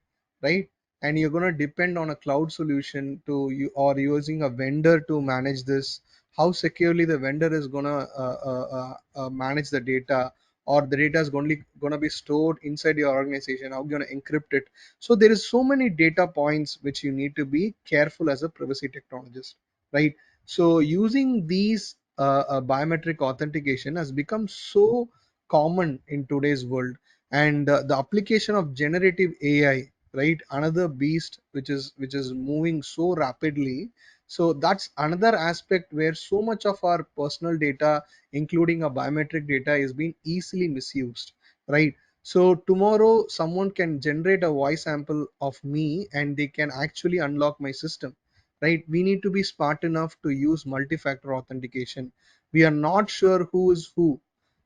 right? And you're going to depend on a cloud solution to you, or using a vendor to manage this. How securely the vendor is going to manage the data, or the data is going to be stored inside your organization, how you're going to encrypt it. So there is so many data points which you need to be careful as a privacy technologist, right? So using these biometric authentication has become so common in today's world. And the application of generative AI, right, another beast which is moving so rapidly. So that's another aspect where so much of our personal data, including our biometric data, is being easily misused, right? So tomorrow someone can generate a voice sample of me and they can actually unlock my system, right? We need to be smart enough to use multi-factor authentication. We are not sure who is who.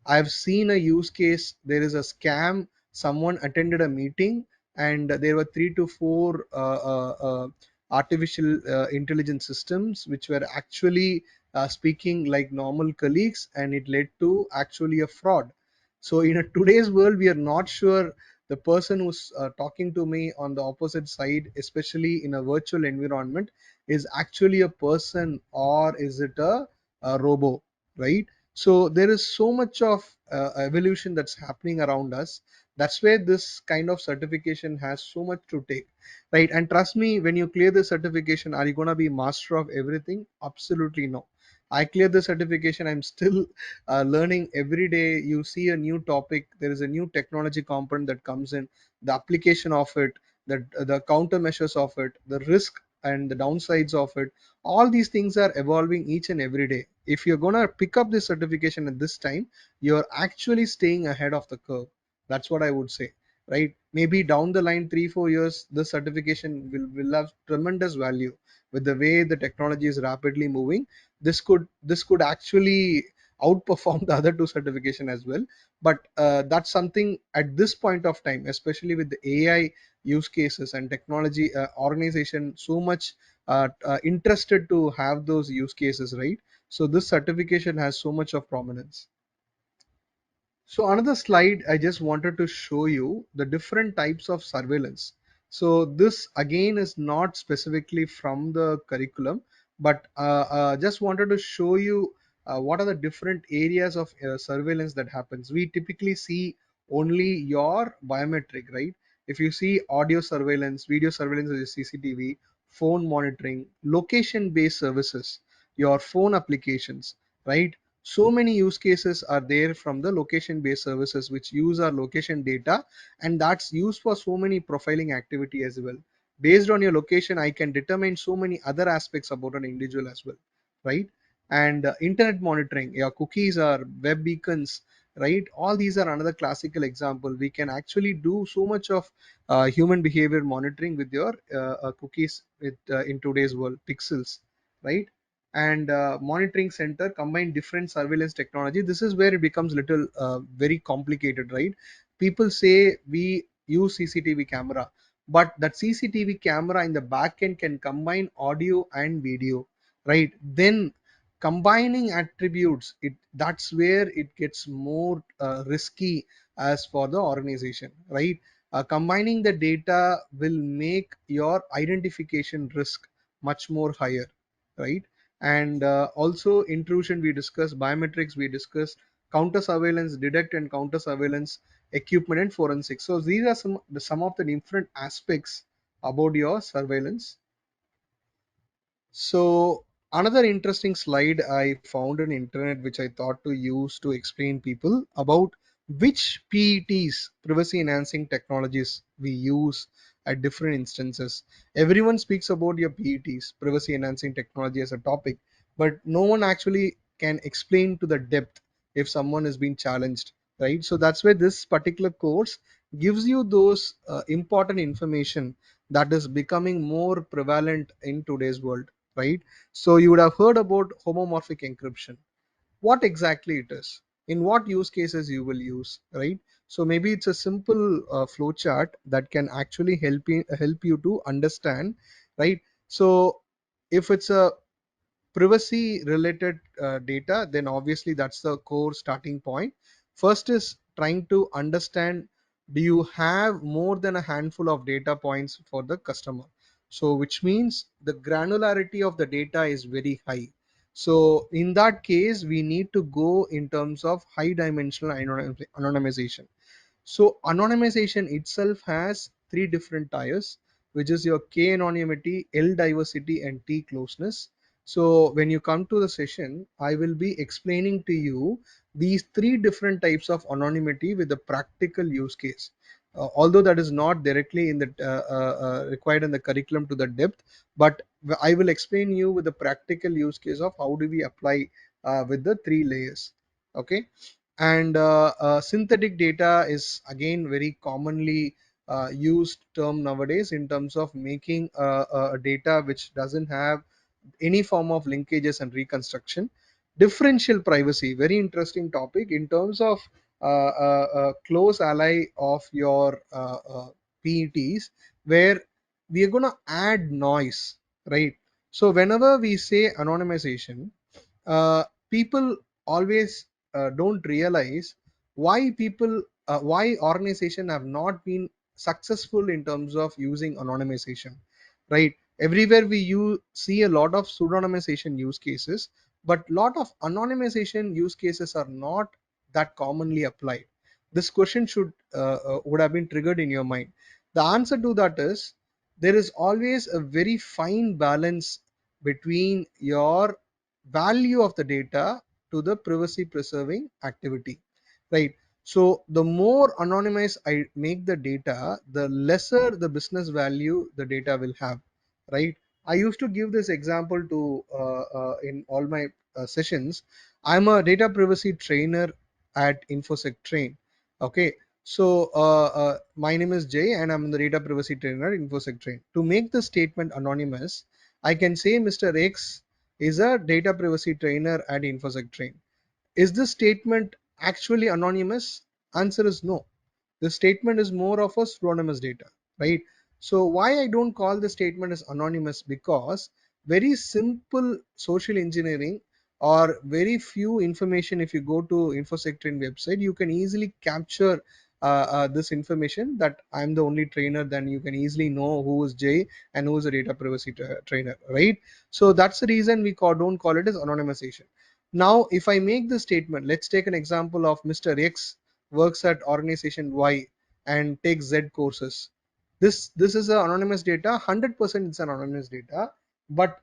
I've seen a use case. There is a scam. Someone attended a meeting and there were three to four artificial intelligence systems which were actually speaking like normal colleagues, and it led to actually a fraud. So in a today's world, we are not sure the person who's talking to me on the opposite side, especially in a virtual environment, is actually a person or is it a robo, right? So there is so much of evolution that's happening around us. That's where this kind of certification has so much to take, right? And trust me, when you clear the certification, are you going to be master of everything? Absolutely no. I cleared the certification, I'm still learning every day. You see a new topic, there is a new technology component that comes in, the application of it, the countermeasures of it, the risk and the downsides of it. All these things are evolving each and every day. If you're going to pick up this certification at this time, you're actually staying ahead of the curve. That's what I would say, right? Maybe down the line 3 4 years, this certification will have tremendous value. With the way the technology is rapidly moving, this could actually outperform the other two certification as well. But that's something at this point of time, especially with the AI use cases and technology, organization so much interested to have those use cases, right? So this certification has so much of prominence. So another slide, I just wanted to show you the different types of surveillance. So this again is not specifically from the curriculum, but just wanted to show you what are the different areas of surveillance that happens. We typically see only your biometric, right? If you see audio surveillance, video surveillance, which is CCTV, phone monitoring, location-based services, your phone applications, right? So many use cases are there from the location based services which use our location data, and that's used for so many profiling activity as well. Based on your location, I can determine so many other aspects about an individual as well, right? And internet monitoring, your cookies are web beacons, right? All these are another classical example. We can actually do so much of human behavior monitoring with your cookies with in today's world, pixels, right? And monitoring center combine different surveillance technology. This is where it becomes little very complicated, right? People say we use CCTV camera, but that CCTV camera in the back end can combine audio and video, right? Then combining attributes, it that's where it gets more risky as for the organization, right? Combining the data will make your identification risk much more higher, right? And also intrusion we discuss, biometrics we discuss, counter surveillance, detect and counter surveillance equipment, and forensics. So these are some of the different aspects about your surveillance. So another interesting slide I found on internet which I thought to use to explain people about which PETs, privacy enhancing technologies, we use at different instances. Everyone speaks about your PETs, privacy enhancing technology, as a topic, but no one actually can explain to the depth if someone is being challenged, right? So that's where this particular course gives you those important information that is becoming more prevalent in today's world, right? So you would have heard about homomorphic encryption. What exactly it is, in what use cases you will use, right? So maybe it's a simple flow chart that can actually help you to understand, right? So if it's a privacy related data, then obviously that's the core starting point. First is trying to understand, do you have more than a handful of data points for the customer? So which means the granularity of the data is very high. So in that case, we need to go in terms of high dimensional anonymization. So anonymization itself has three different tiers, which is your K anonymity, L diversity, and T closeness. So when you come to the session, I will be explaining to you these three different types of anonymity with a practical use case. Although that is not directly in the required in the curriculum to the depth, but I will explain you with the practical use case of how do we apply with the three layers. Okay. And synthetic data is again very commonly used term nowadays in terms of making a data which doesn't have any form of linkages and reconstruction. Differential privacy, very interesting topic in terms of close ally of your PETs, where we are going to add noise, right? So whenever we say anonymization, people always don't realize why organization have not been successful in terms of using anonymization, right? Everywhere see a lot of pseudonymization use cases, but lot of anonymization use cases are not that commonly applied. This question should would have been triggered in your mind. The answer to that is there is always a very fine balance between your value of the data to the privacy preserving activity, right? So the more anonymized I make the data, the lesser the business value the data will have, right? I used to give this example to in all my sessions. I'm a data privacy trainer at infosec train. Okay, so my name is Jay and I'm the data privacy trainer at infosec train. To make the statement anonymous, I can say Mr. X is a data privacy trainer at infosec train. Is this statement actually anonymous? Answer is no. The statement is more of a pseudonymous data, right? So why I don't call the statement as anonymous? Because very simple social engineering or very few information, if you go to infosectrain website, you can easily capture this information that I'm the only trainer. Then you can easily know who is Jay and who is a data privacy trainer, right? So that's the reason don't call it as anonymization. Now if I make the statement, let's take an example of Mr. X works at organization Y and takes Z courses. This is a anonymous data. 100% it's an anonymous data, but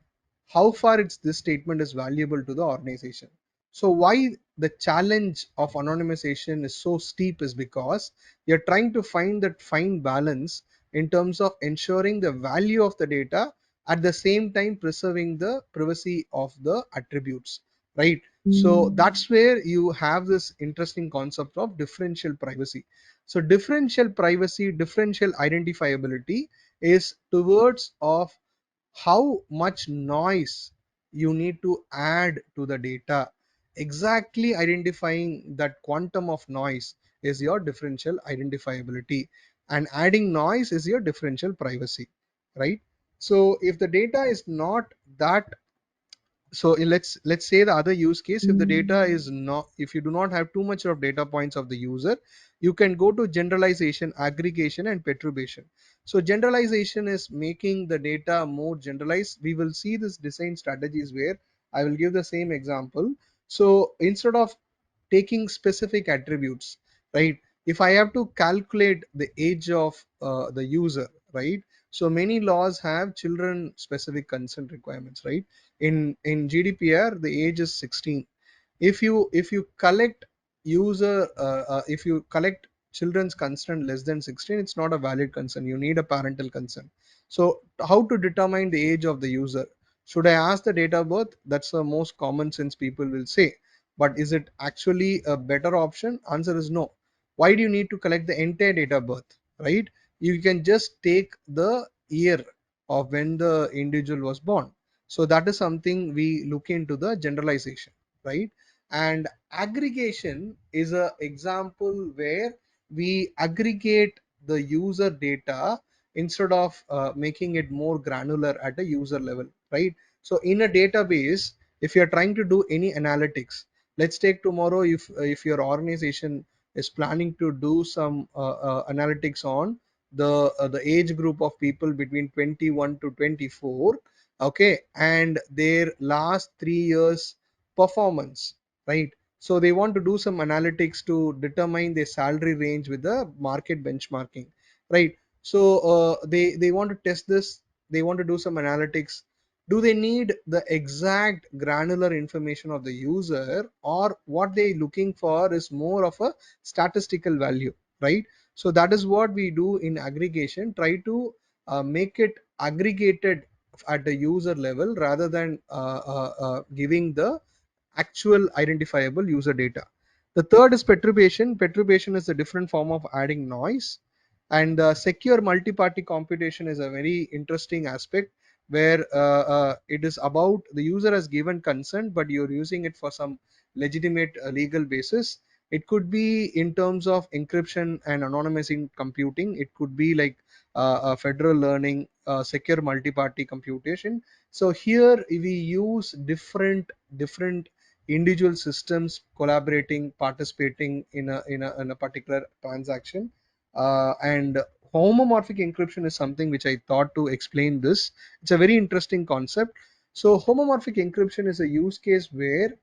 how far this statement is valuable to the organization. So why the challenge of anonymization is so steep is because you're trying to find that fine balance in terms of ensuring the value of the data at the same time preserving the privacy of the attributes, right? So that's where you have this interesting concept of differential privacy. So differential privacy, differential identifiability is towards of how much noise you need to add to the data. Exactly identifying that quantum of noise is your differential identifiability, and adding noise is your differential privacy, right? So if the data is not that, so let's say the other use case, if the data is not, if you do not have too much of data points of the user, you can go to generalization, aggregation and perturbation. So generalization is making the data more generalized. We will see this design strategies where I will give the same example. So instead of taking specific attributes, right? If I have to calculate the age of the user, right? So many laws have children specific consent requirements, right? In GDPR, the age is 16. If you collect user if you collect children's consent less than 16, it's not a valid consent. You need a parental consent. So how to determine the age of the user? Should I ask the date of birth? That's the most common sense people will say. But is it actually a better option? Answer is no. Why do you need to collect the entire date of birth, right? You can just take the year of when the individual was born. So that is something we look into the generalization, right? And aggregation is a example where we aggregate the user data instead of making it more granular at a user level, right? So in a database, if you're trying to do any analytics, let's take tomorrow, if your organization is planning to do some analytics on the age group of people between 21 to 24, okay, and their last 3 years performance, right? So they want to do some analytics to determine their salary range with the market benchmarking, right? So they want to test this, they want to do some analytics. Do they need the exact granular information of the user, or what they looking for is more of a statistical value, right? So that is what we do in aggregation, try to make it aggregated at the user level rather than giving the actual identifiable user data. The third is perturbation. Perturbation is a different form of adding noise. And secure multi-party computation is a very interesting aspect where it is about the user has given consent, but you're using it for some legitimate legal basis. It could be in terms of encryption and anonymizing computing. It could be like federal learning, secure multi-party computation. So here we use different individual systems collaborating, participating in a particular transaction. And homomorphic encryption is something which I thought to explain this. It's a very interesting concept. So homomorphic encryption is a use case where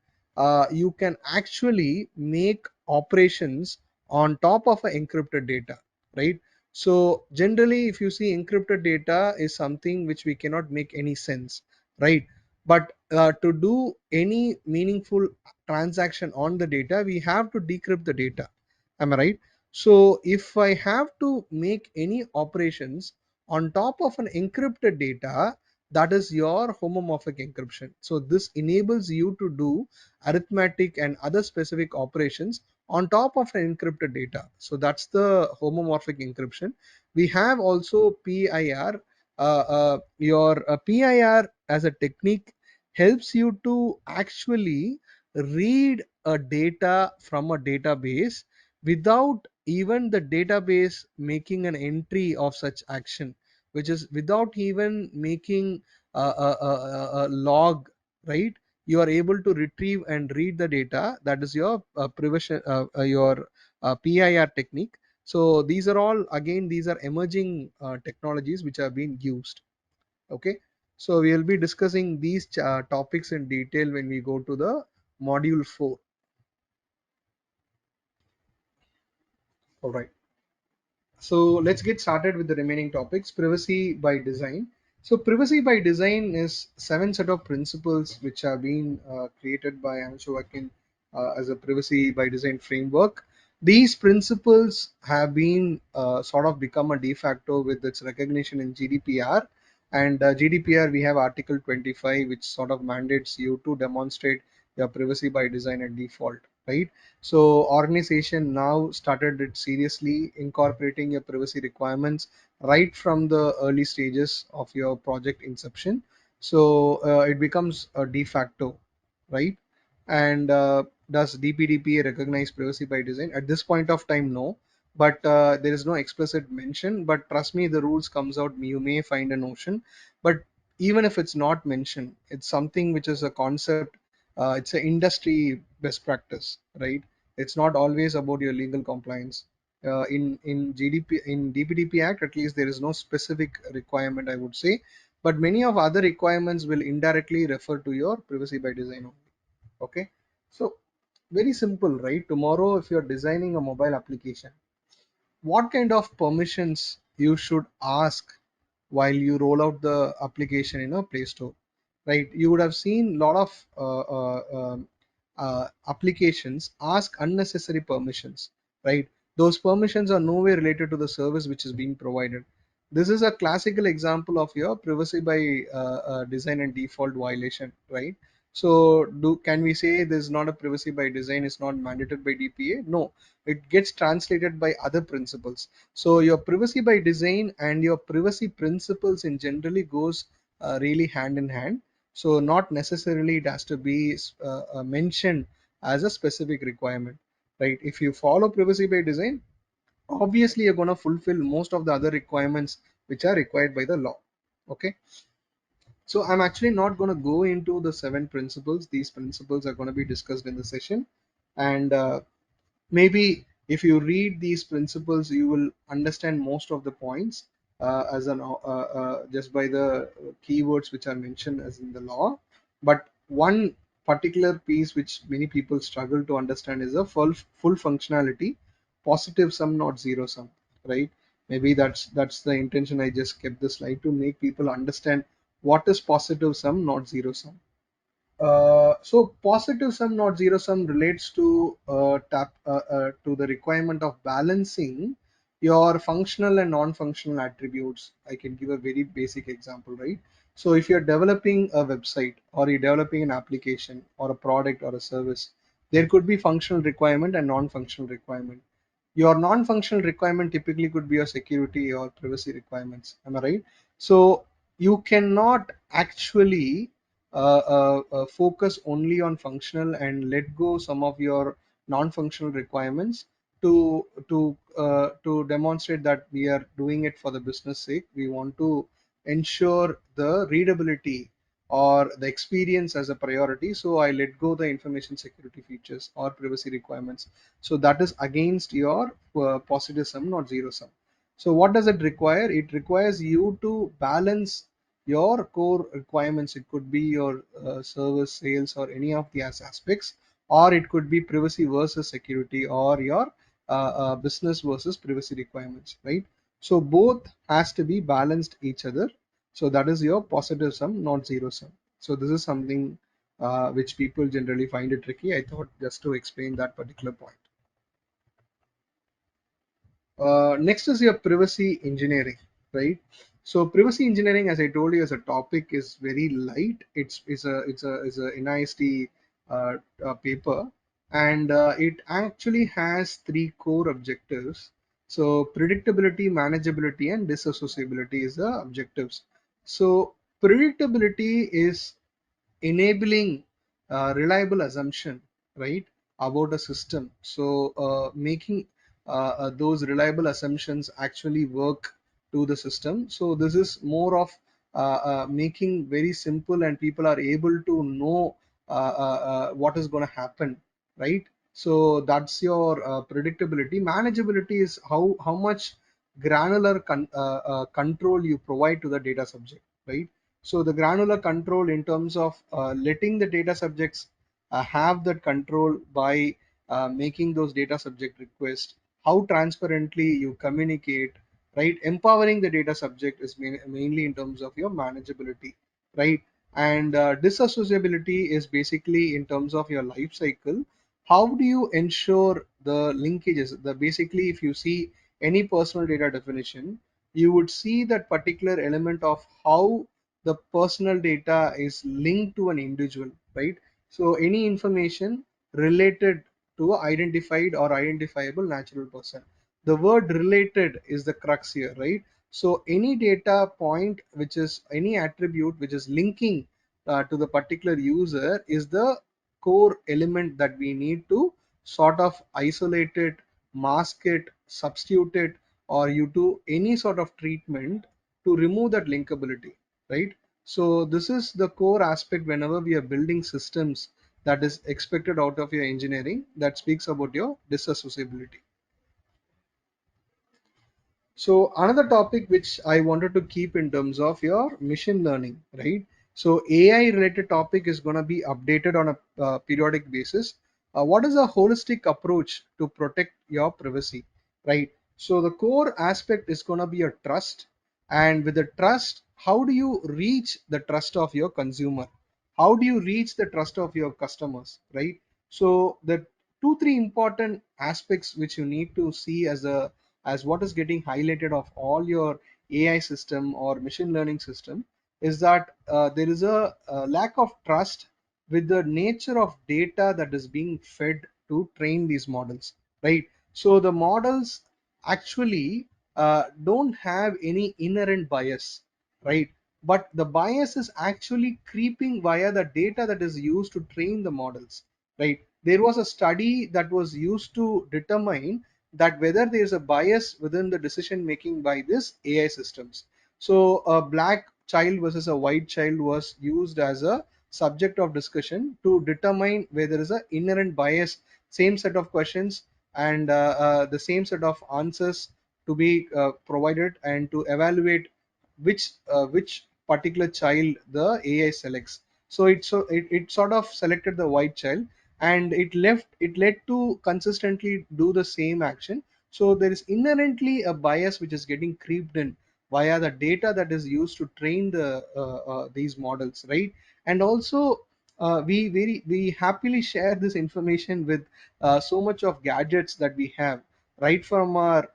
you can actually make operations on top of a encrypted data, right? So generally, if you see, encrypted data is something which we cannot make any sense, right? But to do any meaningful transaction on the data, we have to decrypt the data. Am I right? So if I have to make any operations on top of an encrypted data, that is your homomorphic encryption. So this enables you to do arithmetic and other specific operations on top of an encrypted data. So that's the homomorphic encryption. We have also PIR. Your PIR as a technique helps you to actually read a data from a database without even the database making an entry of such action, which is without even making a log, right? You are able to retrieve and read the data. That is your your PIR technique. So these are all, again, these are emerging technologies which are being used. Okay, so we will be discussing these topics in detail when we go to the module 4. All right. So let's get started with the remaining topics. Privacy by design. So privacy by design is seven set of principles which have been created by Anshu as a privacy by design framework. These principles have been sort of become a de facto with its recognition in GDPR. And GDPR, we have Article 25, which sort of mandates you to demonstrate your privacy by design at default, right? So organization now started it seriously, incorporating your privacy requirements right from the early stages of your project inception. So it becomes a de facto, right? And does DPDPA recognize privacy by design? At this point of time, no. But there is no explicit mention. But trust me, the rules comes out. You may find a notion. But even if it's not mentioned, it's something which is a concept. It's an industry best practice, right? It's not always about your legal compliance. In GDP in DPDP Act, at least there is no specific requirement, I would say, but many of other requirements will indirectly refer to your privacy by design only. Okay, so very simple, right? Tomorrow, if you're designing a mobile application, what kind of permissions you should ask while you roll out the application in a Play Store, right? You would have seen a lot of applications ask unnecessary permissions, right? Those permissions are nowhere related to the service which is being provided. This is a classical example of your privacy by design and default violation, right? So can we say this is not a privacy by design, is not mandated by DPA? No, it gets translated by other principles. So your privacy by design and your privacy principles in generally goes really hand in hand. So not necessarily it has to be mentioned as a specific requirement, right? If you follow privacy by design, obviously you're going to fulfill most of the other requirements which are required by the law. Okay, so I'm actually not going to go into the seven principles. These principles are going to be discussed in the session. And maybe if you read these principles, you will understand most of the points just by the keywords which are mentioned as in the law. But one particular piece which many people struggle to understand is a full functionality, positive sum, not zero sum, right? Maybe that's the intention. I just kept the slide to make people understand what is positive sum, not zero sum. So positive sum, not zero sum, relates to the requirement of balancing your functional and non-functional attributes. I can give a very basic example, right? So if you're developing a website or you're developing an application or a product or a service, there could be functional requirement and non-functional requirement. Your non-functional requirement typically could be your security or privacy requirements. Am I right? So you cannot actually focus only on functional and let go some of your non-functional requirements to demonstrate that we are doing it for the business sake. We want to ensure the readability or the experience as a priority. So I let go the information security features or privacy requirements. So that is against your positive sum, not zero sum. So what does it require? It requires you to balance your core requirements. It could be your service, sales, or any of the aspects, or it could be privacy versus security, or your business versus privacy requirements, right? So both has to be balanced each other. So that is your positive sum, not zero sum. So this is something which people generally find it tricky. I thought just to explain that particular point. Next is your privacy engineering, right? So privacy engineering, as I told you, as a topic is very light. It's a NIST paper, and it actually has three core objectives. So predictability, manageability, and disassociability is the objectives. So predictability is enabling reliable assumption, right, about a system. So making those reliable assumptions actually work to the system. So this is more of making very simple, and people are able to know what is going to happen, right? So that's your predictability. Manageability is how much granular control you provide to the data subject, right? So the granular control in terms of letting the data subjects have that control by making those data subject requests, how transparently you communicate, right? Empowering the data subject is mainly in terms of your manageability, right? And disassociability is basically in terms of your life cycle. How do you ensure the linkages? The basically, if you see any personal data definition, you would see that particular element of how the personal data is linked to an individual, right? So any information related to a identified or identifiable natural person. The word related is the crux here, right? So any data point, which is any attribute which is linking to the particular user, is the core element that we need to sort of isolate it, mask it, substitute it, or you do any sort of treatment to remove that linkability, right? So this is the core aspect whenever we are building systems that is expected out of your engineering, that speaks about your disassociability. So another topic which I wanted to keep in terms of your machine learning, right? So AI related topic is going to be updated on a periodic basis. What is a holistic approach to protect your privacy, right? So the core aspect is going to be a trust, and with the trust, how do you reach the trust of your consumer? How do you reach the trust of your customers, right? So the two, three important aspects which you need to see as what is getting highlighted of all your AI system or machine learning system is that there is a lack of trust with the nature of data that is being fed to train these models, right? So the models actually don't have any inherent bias, right? But the bias is actually creeping via the data that is used to train the models, right? There was a study that was used to determine that whether there is a bias within the decision making by this AI systems. So a black child versus a white child was used as a subject of discussion to determine whether there is an inherent bias, same set of questions, and the same set of answers to be provided, and to evaluate which particular child the AI selects. So it sort of selected the white child, and it led to consistently do the same action. So there is inherently a bias which is getting creeped in via the data that is used to train these models, right? And also we happily share this information with so much of gadgets that we have, right from our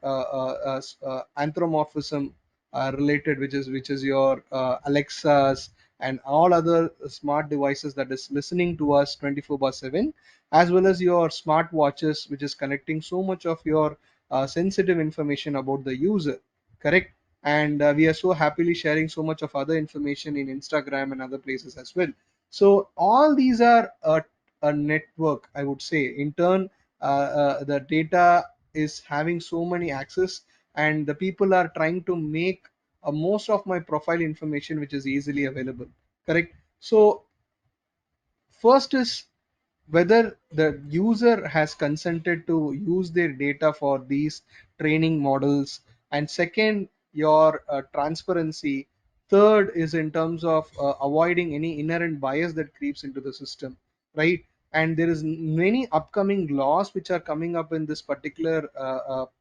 anthropomorphism related, which is your Alexas and all other smart devices that is listening to us 24/7, as well as your smart watches, which is connecting so much of your sensitive information about the user, correct? And we are so happily sharing so much of other information in Instagram and other places as well. So all these are a network, I would say. In turn, the data is having so many access, and the people are trying to make most of my profile information which is easily available, correct? So first is whether the user has consented to use their data for these training models, and second, your transparency. Third is in terms of avoiding any inherent bias that creeps into the system, right? And there is many upcoming laws which are coming up in this particular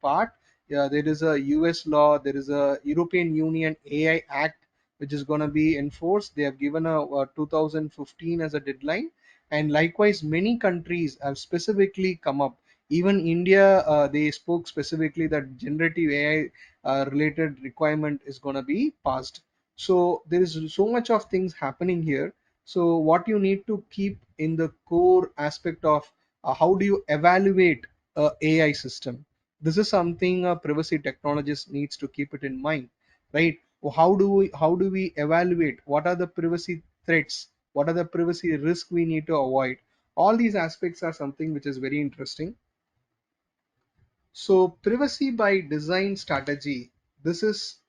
part. Yeah, there is a US law, there is a European Union AI Act which is going to be enforced. They have given a 2015 as a deadline, and likewise many countries have specifically come up. Even India, they spoke specifically that generative AI related requirement is going to be passed. So there is so much of things happening here. So what you need to keep in the core aspect of how do you evaluate a AI system, this is something a privacy technologist needs to keep it in mind, right? How do we evaluate what are the privacy threats, what are the privacy risks we need to avoid? All these aspects are something which is very interesting. So privacy by design strategy, this is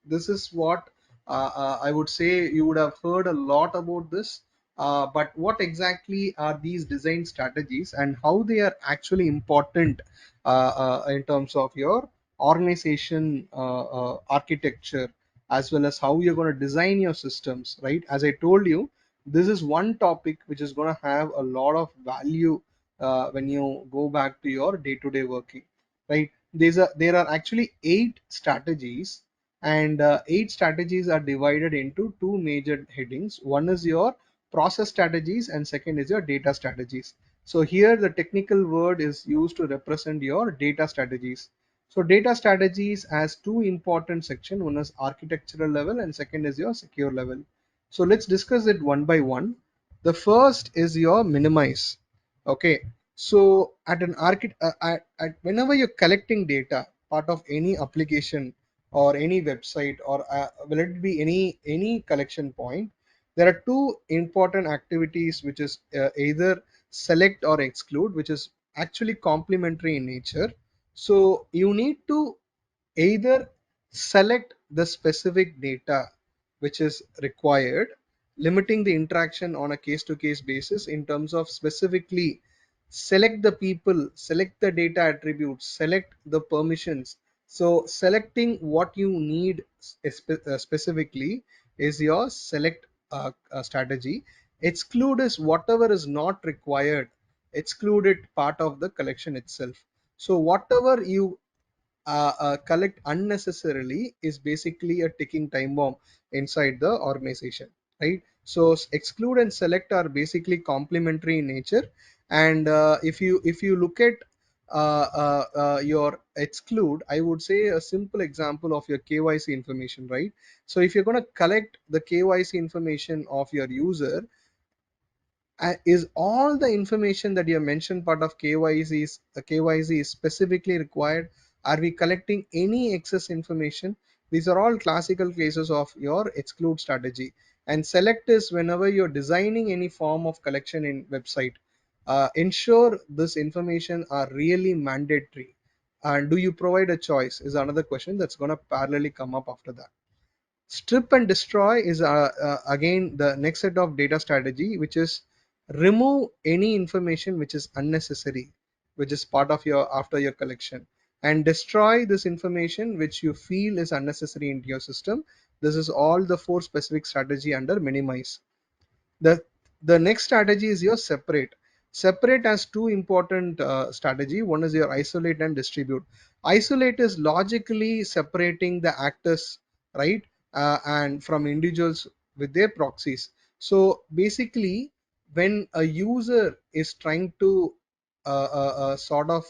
what I would say you would have heard a lot about this. But what exactly are these design strategies and how they are actually important in terms of your organization architecture, as well as how you're going to design your systems, right? As I told you, this is one topic which is going to have a lot of value when you go back to your day-to-day working, right? There are actually eight strategies, and eight strategies are divided into two major headings. One is your process strategies and second is your data strategies. So here the technical word is used to represent your data strategies. So data strategies has two important sections. One is architectural level and second is your secure level. So let's discuss it one by one. The first is your minimize. Okay, so at an whenever you're collecting data, part of any application or any website, or will it be any collection point, there are two important activities, which is either select or exclude, which is actually complementary in nature. So you need to either select the specific data which is required, limiting the interaction on a case to case basis in terms of specifically select the people, select the data attributes, select the permissions. So selecting what you need specifically is your select strategy. Exclude is whatever is not required, exclude it part of the collection itself. So whatever you collect unnecessarily is basically a ticking time bomb inside the organization, right? So exclude and select are basically complementary in nature. And if you look at your exclude, I would say a simple example of your KYC information, right? So if you're going to collect the KYC information of your user, is all the information that you have mentioned part of KYC is specifically required? Are we collecting any excess information? These are all classical cases of your exclude strategy. And select is whenever you're designing any form of collection in website, ensure this information are really mandatory. And do you provide a choice is another question that's going to parallelly come up after that. Strip and destroy is again the next set of data strategy, which is remove any information which is unnecessary, which is part of your after your collection, and destroy this information which you feel is unnecessary into your system. This is all the four specific strategy under minimize. The the next strategy is your separate. Separate has two important strategy. One is your isolate and distribute. Isolate is logically separating the actors, right? And from individuals with their proxies. So basically, when a user is trying to sort of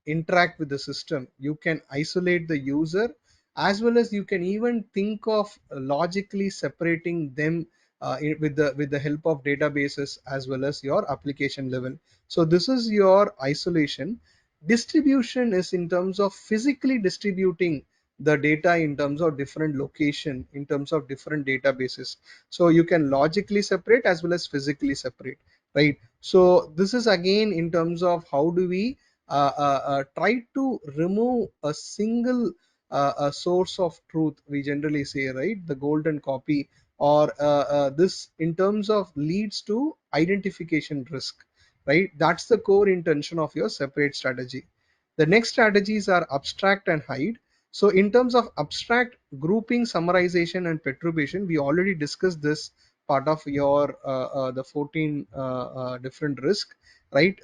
interact with the system, you can isolate the user, as well as you can even think of logically separating them with the help of databases as well as your application level. So this is your isolation. Distribution is in terms of physically distributing the data in terms of different location, in terms of different databases. So you can logically separate as well as physically separate, right? So this is again in terms of how do we try to remove a single a source of truth, we generally say, right, the golden copy, or this in terms of leads to identification risk, right? That's the core intention of your separate strategy. The next strategies are abstract and hide. So in terms of abstract, grouping, summarization, and perturbation, we already discussed this part of your the 14 different risk, right?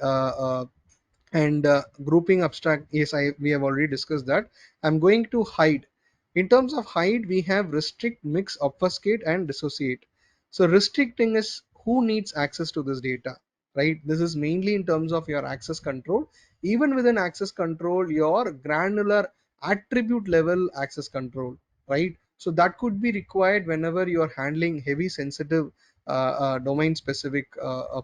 And grouping, abstract, yes, I we have already discussed that. I'm going to hide. In terms of hide, we have restrict, mix, obfuscate, and dissociate. So restricting is who needs access to this data, right? This is mainly in terms of your access control. Even within access control, your granular attribute level access control, right? So that could be required whenever you are handling heavy sensitive domain specific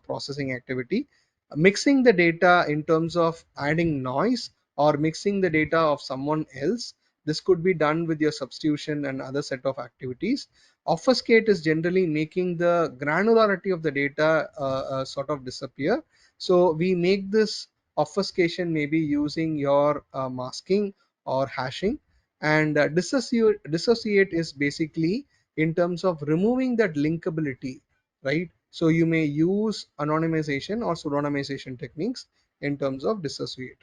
processing activity. Mixing the data in terms of adding noise or mixing the data of someone else, this could be done with your substitution and other set of activities. Obfuscate is generally making the granularity of the data sort of disappear. So we make this obfuscation maybe using your masking or hashing. And dissociate is basically in terms of removing that linkability, right? So you may use anonymization or pseudonymization techniques in terms of dissociate.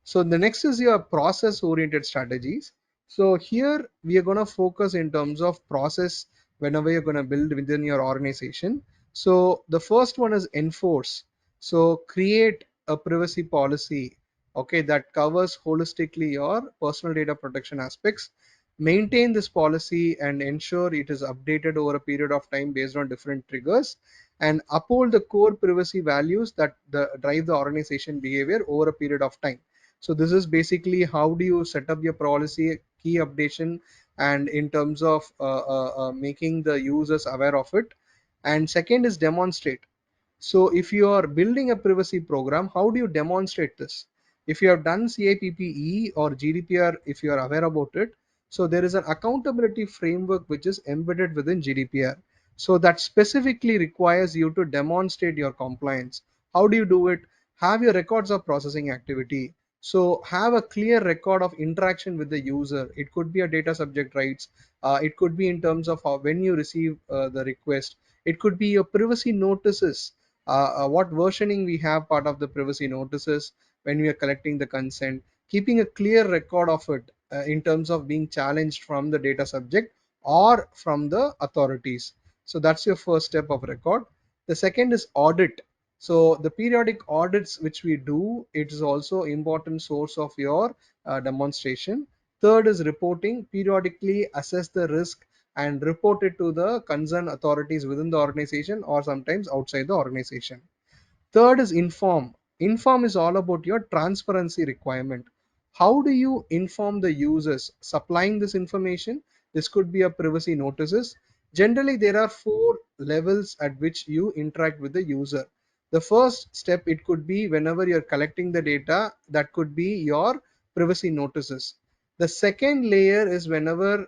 So the next is your process oriented strategies. So here we are going to focus in terms of process whenever you're going to build within your organization. So the first one is enforce. So create a privacy policy, okay, that covers holistically your personal data protection aspects. Maintain this policy and ensure it is updated over a period of time based on different triggers, and uphold the core privacy values that drive the organization behavior over a period of time. So this is basically how do you set up your policy key updation, and in terms of making the users aware of it. And second is demonstrate. So if you are building a privacy program, how do you demonstrate this? If you have done CIPPE or GDPR, if you are aware about it, so there is an accountability framework which is embedded within GDPR. So that specifically requires you to demonstrate your compliance. How do you do it? Have your records of processing activity. So have a clear record of interaction with the user. It could be a data subject rights. It could be in terms of how, when you receive the request. It could be your privacy notices, what versioning we have part of the privacy notices when we are collecting the consent, keeping a clear record of it in terms of being challenged from the data subject or from the authorities. So that's your first step of record. The second is audit. So the periodic audits which we do, it is also important source of your demonstration. Third is reporting. Periodically assess the risk and report it to the concerned authorities within the organization or sometimes outside the organization. Third is inform. Inform is all about your transparency requirement. How do you inform the users supplying this information? This could be a privacy notices. Generally, there are four levels at which you interact with the user. The first step, it could be whenever you're collecting the data, that could be your privacy notices. The second layer is whenever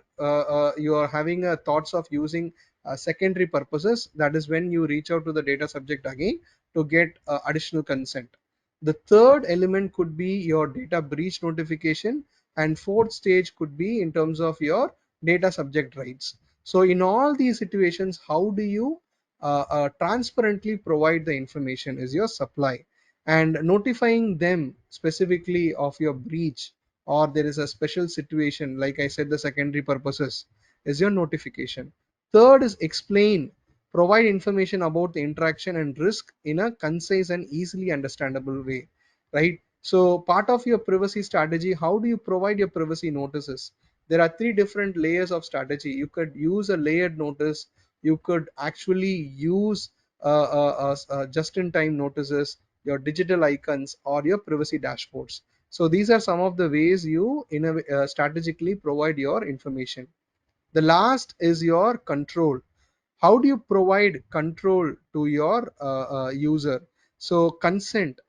you are having a thoughts of using secondary purposes. That is when you reach out to the data subject again to get additional consent. The third element could be your data breach notification, and fourth stage could be in terms of your data subject rights. So in all these situations, how do you transparently provide the information is your supply, and notifying them specifically of your breach, or there is a special situation like I said the secondary purposes, is your notification. Third is explain. Provide information about the interaction and risk in a concise and easily understandable way, right? So part of your privacy strategy, how do you provide your privacy notices? There are three different layers of strategy. You could use a layered notice. You could actually use just in time notices, your digital icons, or your privacy dashboards. So these are some of the ways you strategically provide your information. The last is your control. How do you provide control to your user? So consent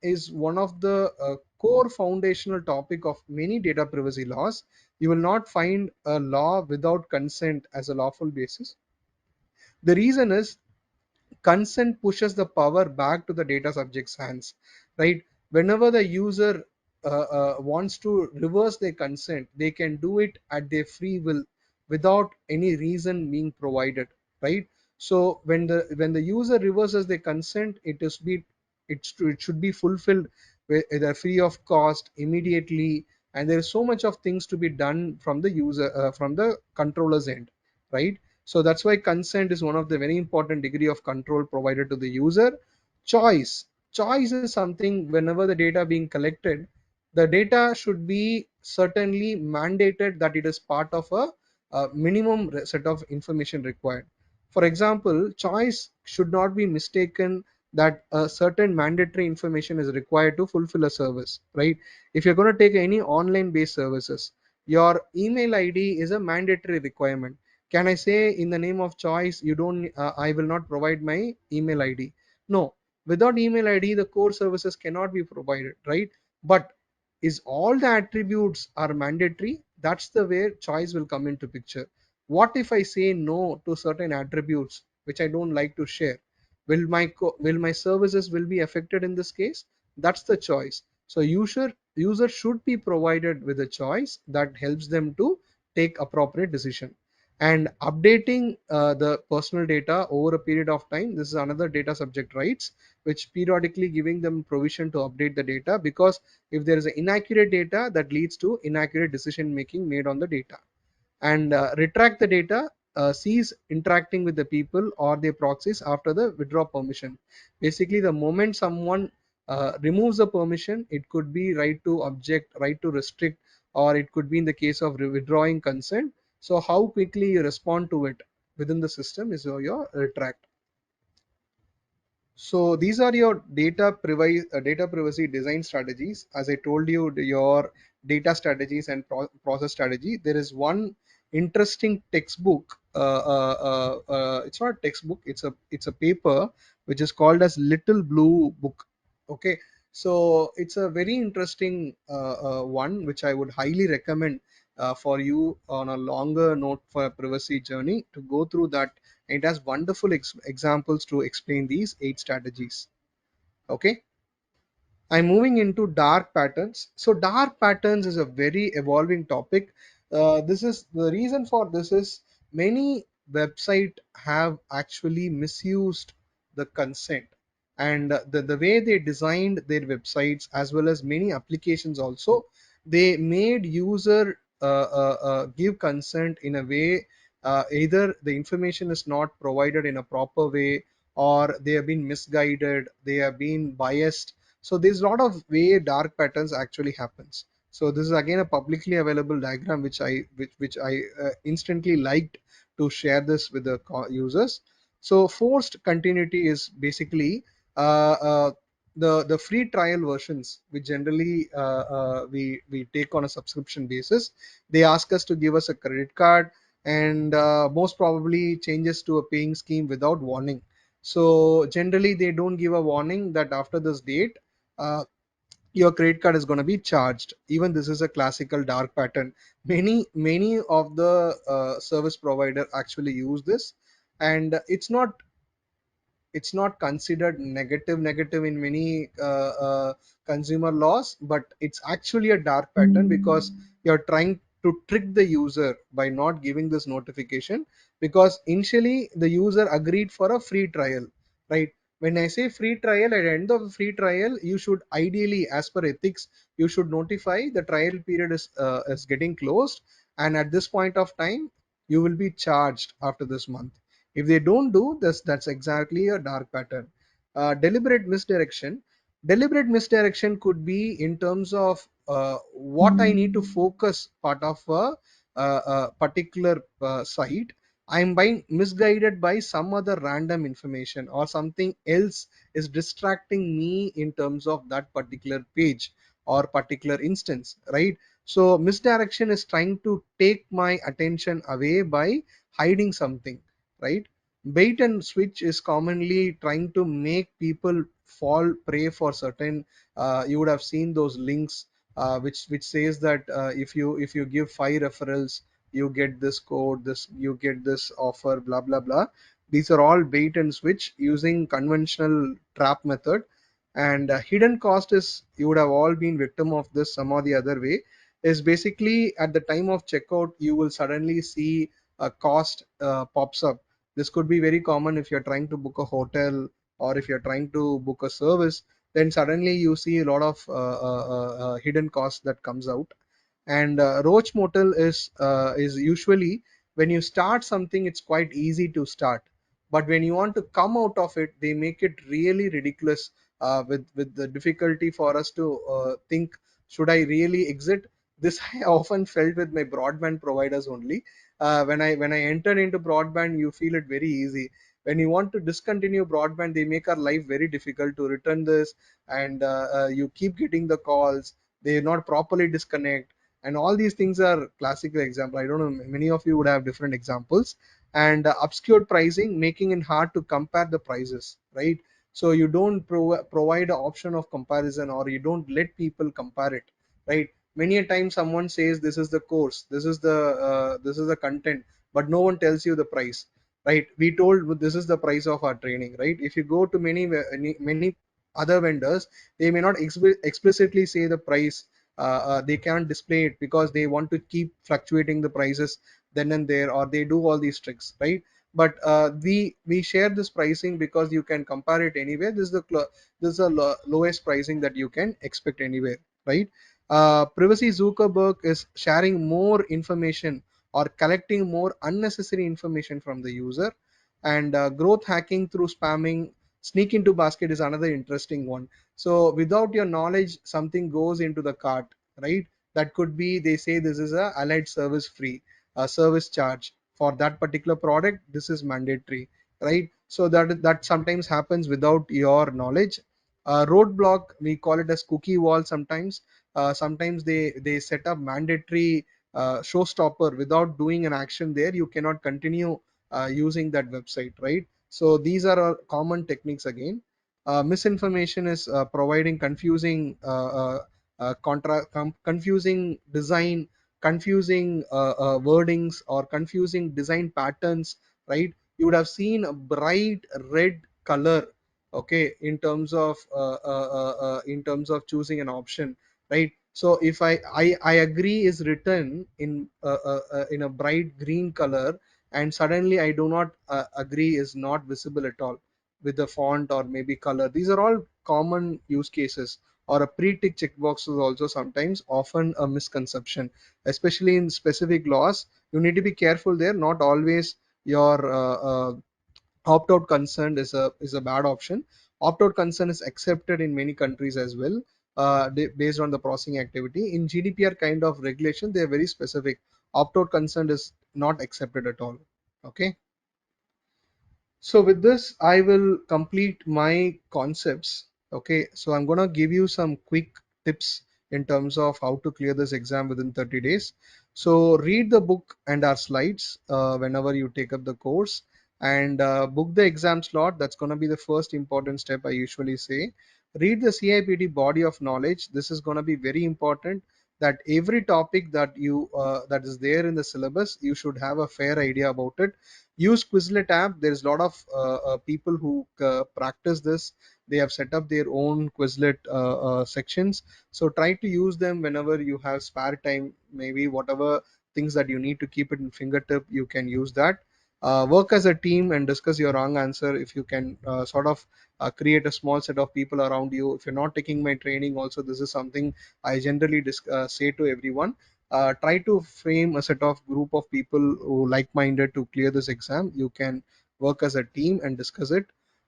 is one of the core foundational topic of many data privacy laws. You will not find a law without consent as a lawful basis. The reason is consent pushes the power back to the data subject's hands, right? whenever the user wants to reverse their consent, they can do it at their free will without any reason being provided, right? So when the user reverses their consent, it should be fulfilled either free of cost immediately, and there is so much of things to be done from the user from the controller's end, right? So that's why consent is one of the very important degree of control provided to the user. Choice is something, whenever the data being collected, the data should be certainly mandated that it is part of a minimum set of information required. For example, choice should not be mistaken that a certain mandatory information is required to fulfill a service, right? If you're going to take any online based services, your email id is a mandatory requirement. Can I say in the name of choice, you don't I will not provide my email id? No. Without email id, the core services cannot be provided, right? But is all the attributes are mandatory? That's the where choice will come into picture. What if I say no to certain attributes which I don't like to share? Will my services will be affected in this case? That's the choice. So user should be provided with a choice that helps them to take appropriate decision. And updating the personal data over a period of time, this is another data subject rights, which periodically giving them provision to update the data, because if there is inaccurate data, that leads to inaccurate decision making made on the data. And retract the data, cease interacting with the people or their proxies after the withdraw permission. Basically, the moment someone removes the permission, it could be right to object, right to restrict, or it could be in the case of withdrawing consent. So how quickly you respond to it within the system is your retract. So these are your data privacy design strategies. As I told you, your data strategies and process strategy. There is one interesting textbook. It's not a textbook. It's a paper which is called as Little Blue Book. Okay, so it's a very interesting one which I would highly recommend for you on a longer note for a privacy journey to go through that. It has wonderful examples to explain these 8 strategies. Okay. I'm moving into dark patterns. So dark patterns is a very evolving topic. This is the reason for this is many website have actually misused the consent, and the way they designed their websites as well as many applications also, they made user give consent in a way, either the information is not provided in a proper way, or they have been misguided, they have been biased. So there's a lot of way dark patterns actually happens. So this is again a publicly available diagram which I instantly liked to share this with the users. So forced continuity is basically uh, uh, the free trial versions which generally we take on a subscription basis. They ask us to give us a credit card, and most probably changes to a paying scheme without warning. So generally they don't give a warning that after this date, uh, your credit card is going to be charged. Even this is a classical dark pattern. Many of the service provider actually use this, and it's not considered negative in many consumer laws, but it's actually a dark pattern because you're trying to trick the user by not giving this notification, because initially the user agreed for a free trial, right? When I say free trial, at the end of the free trial, you should ideally, as per ethics, you should notify the trial period is getting closed, and at this point of time you will be charged after this month. If they don't do this, that's exactly a dark pattern. Deliberate misdirection could be in terms of what I need to focus part of a particular site. I'm being misguided by some other random information, or something else is distracting me in terms of that particular page or particular instance, right? So misdirection is trying to take my attention away by hiding something, right? Bait and switch is commonly trying to make people fall prey for certain, you would have seen those links, which says that if you give 5 referrals, you get this code, this you get this offer, blah blah blah. These are all bait and switch using conventional trap method. And hidden cost is, you would have all been victim of this some or the other way, is basically at the time of checkout you will suddenly see a cost pops up. This could be very common if you're trying to book a hotel, or if you're trying to book a service, then suddenly you see a lot of hidden cost that comes out. And roach motel is usually, when you start something it's quite easy to start, but when you want to come out of it they make it really ridiculous, with the difficulty for us to think, should I really exit this? I often felt with my broadband providers only. When I entered into broadband, you feel it very easy. When you want to discontinue broadband, they make our life very difficult to return this. And you keep getting the calls, they not properly disconnect, and all these things are classical example. I don't know, many of you would have different examples. And obscured pricing, making it hard to compare the prices, right? So you don't provide an option of comparison, or you don't let people compare it, right? Many a time someone says this is the course, this is the content, but no one tells you the price, right? We told this is the price of our training, right? If you go to many other vendors, they may not explicitly say the price. They can't display it because they want to keep fluctuating the prices then and there, or they do all these tricks, right? But we share this pricing because you can compare it anywhere. This is the lowest pricing that you can expect anywhere, right? Privacy Zuckerberg is sharing more information or collecting more unnecessary information from the user. And growth hacking through spamming, sneak into basket is another interesting one. So without your knowledge something goes into the cart, right? That could be, they say this is a allied service free, a service charge for that particular product, this is mandatory, right? So that sometimes happens without your knowledge. Roadblock, we call it as cookie wall sometimes. Sometimes they set up mandatory showstopper. Without doing an action there, you cannot continue using that website, right? So these are common techniques again. Misinformation is providing confusing confusing design, confusing wordings, or confusing design patterns, right? You would have seen a bright red color, okay, in terms of choosing an option, right? So if I agree is written in a bright green color, and suddenly I do not agree is not visible at all with the font or maybe color. These are all common use cases. Or a pre-tick checkbox is also sometimes often a misconception, especially in specific laws. You need to be careful there. Not always your opt-out consent is a bad option. Opt-out consent is accepted in many countries as well, based on the processing activity. In GDPR kind of regulation, they are very specific. Opt-out consent is not accepted at all. Okay. So with this, I will complete my concepts. Okay, so I'm gonna give you some quick tips in terms of how to clear this exam within 30 days. So read the book and our slides whenever you take up the course, and book the exam slot. That's gonna be the first important step I usually say. Read the CIPD body of knowledge. This is gonna be very important, that every topic that is there in the syllabus, you should have a fair idea about it. Use Quizlet app. There's a lot of people who practice this. They have set up their own Quizlet sections, so try to use them whenever you have spare time. Maybe whatever things that you need to keep it in fingertip, you can use that. Work as a team and discuss your wrong answer. If you can sort of create a small set of people around you. If you're not taking my training also, this is something I generally say to everyone. Try to frame a set of group of people who like-minded to clear this exam. You can work as a team and discuss it.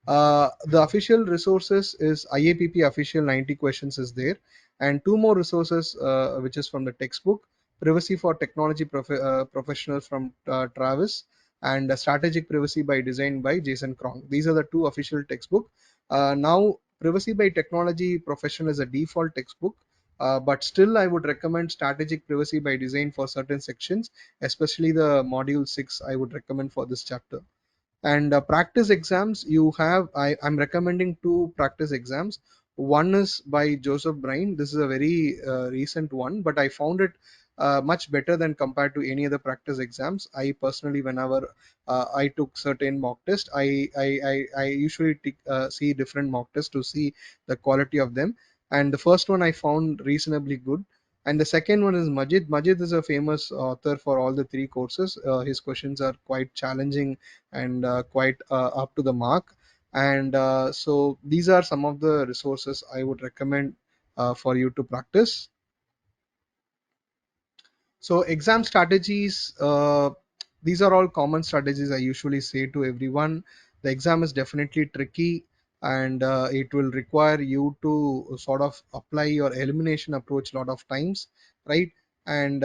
The official resources is IAPP official 90 questions is there, and two more resources which is from the textbook: Privacy for Technology Professionals from Travis, and Strategic Privacy by Design by Jason Krong. These are the two official textbook. Now Privacy by Technology Professional is a default textbook, but still I would recommend Strategic Privacy by Design for certain sections, especially the module 6 I would recommend for this chapter. And practice exams, I'm recommending two practice exams. One is by Joseph Bryan. This is a very recent one, but I found it much better than compared to any other practice exams. I personally, whenever I took certain mock test, I usually see different mock tests to see the quality of them. And the first one I found reasonably good. And the second one is Majid. Majid is a famous author for all the three courses. His questions are quite challenging and quite up to the mark. And so these are some of the resources I would recommend for you to practice. So exam strategies, these are all common strategies I usually say to everyone. The exam is definitely tricky, and it will require you to sort of apply your elimination approach a lot of times, right? And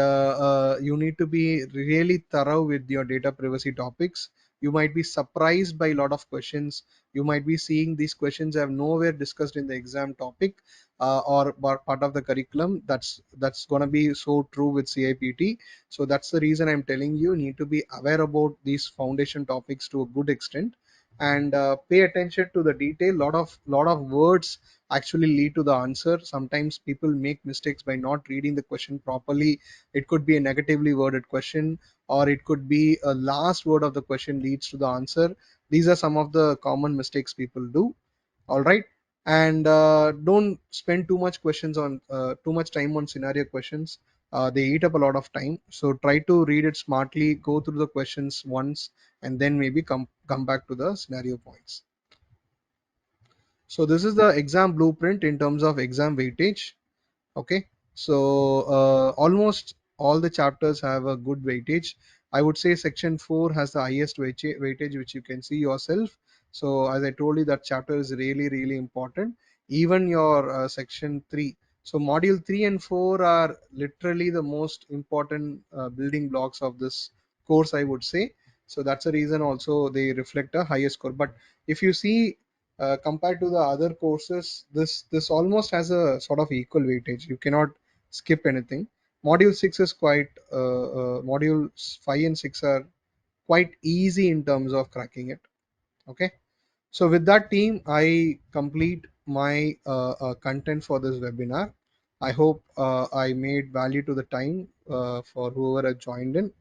you need to be really thorough with your data privacy topics. You might be surprised by a lot of questions. You might be seeing these questions have nowhere discussed in the exam topic, or part of the curriculum. That's going to be so true with CIPT. So that's the reason I'm telling you need to be aware about these foundation topics to a good extent, and pay attention to the detail. Lot of words actually lead to the answer. Sometimes people make mistakes by not reading the question properly. It could be a negatively worded question, or it could be a last word of the question leads to the answer. These are some of the common mistakes people do. All right. And don't spend too much time on scenario questions. They eat up a lot of time, so try to read it smartly, go through the questions once, and then maybe come back to the scenario points. So this is the exam blueprint in terms of exam weightage. Okay, so almost all the chapters have a good weightage. I would say section 4 has the highest weightage, which you can see yourself. So as I told you, that chapter is really really important. Even your section 3, so module 3 and 4 are literally the most important building blocks of this course, I would say. So that's the reason also they reflect a higher score. But if you see, compared to the other courses, this almost has a sort of equal weightage. You cannot skip anything. Module 6 is quite modules 5 and 6 are quite easy in terms of cracking it. Okay, so with that, team, I complete my content for this webinar. I hope I made value to the time for whoever has joined in.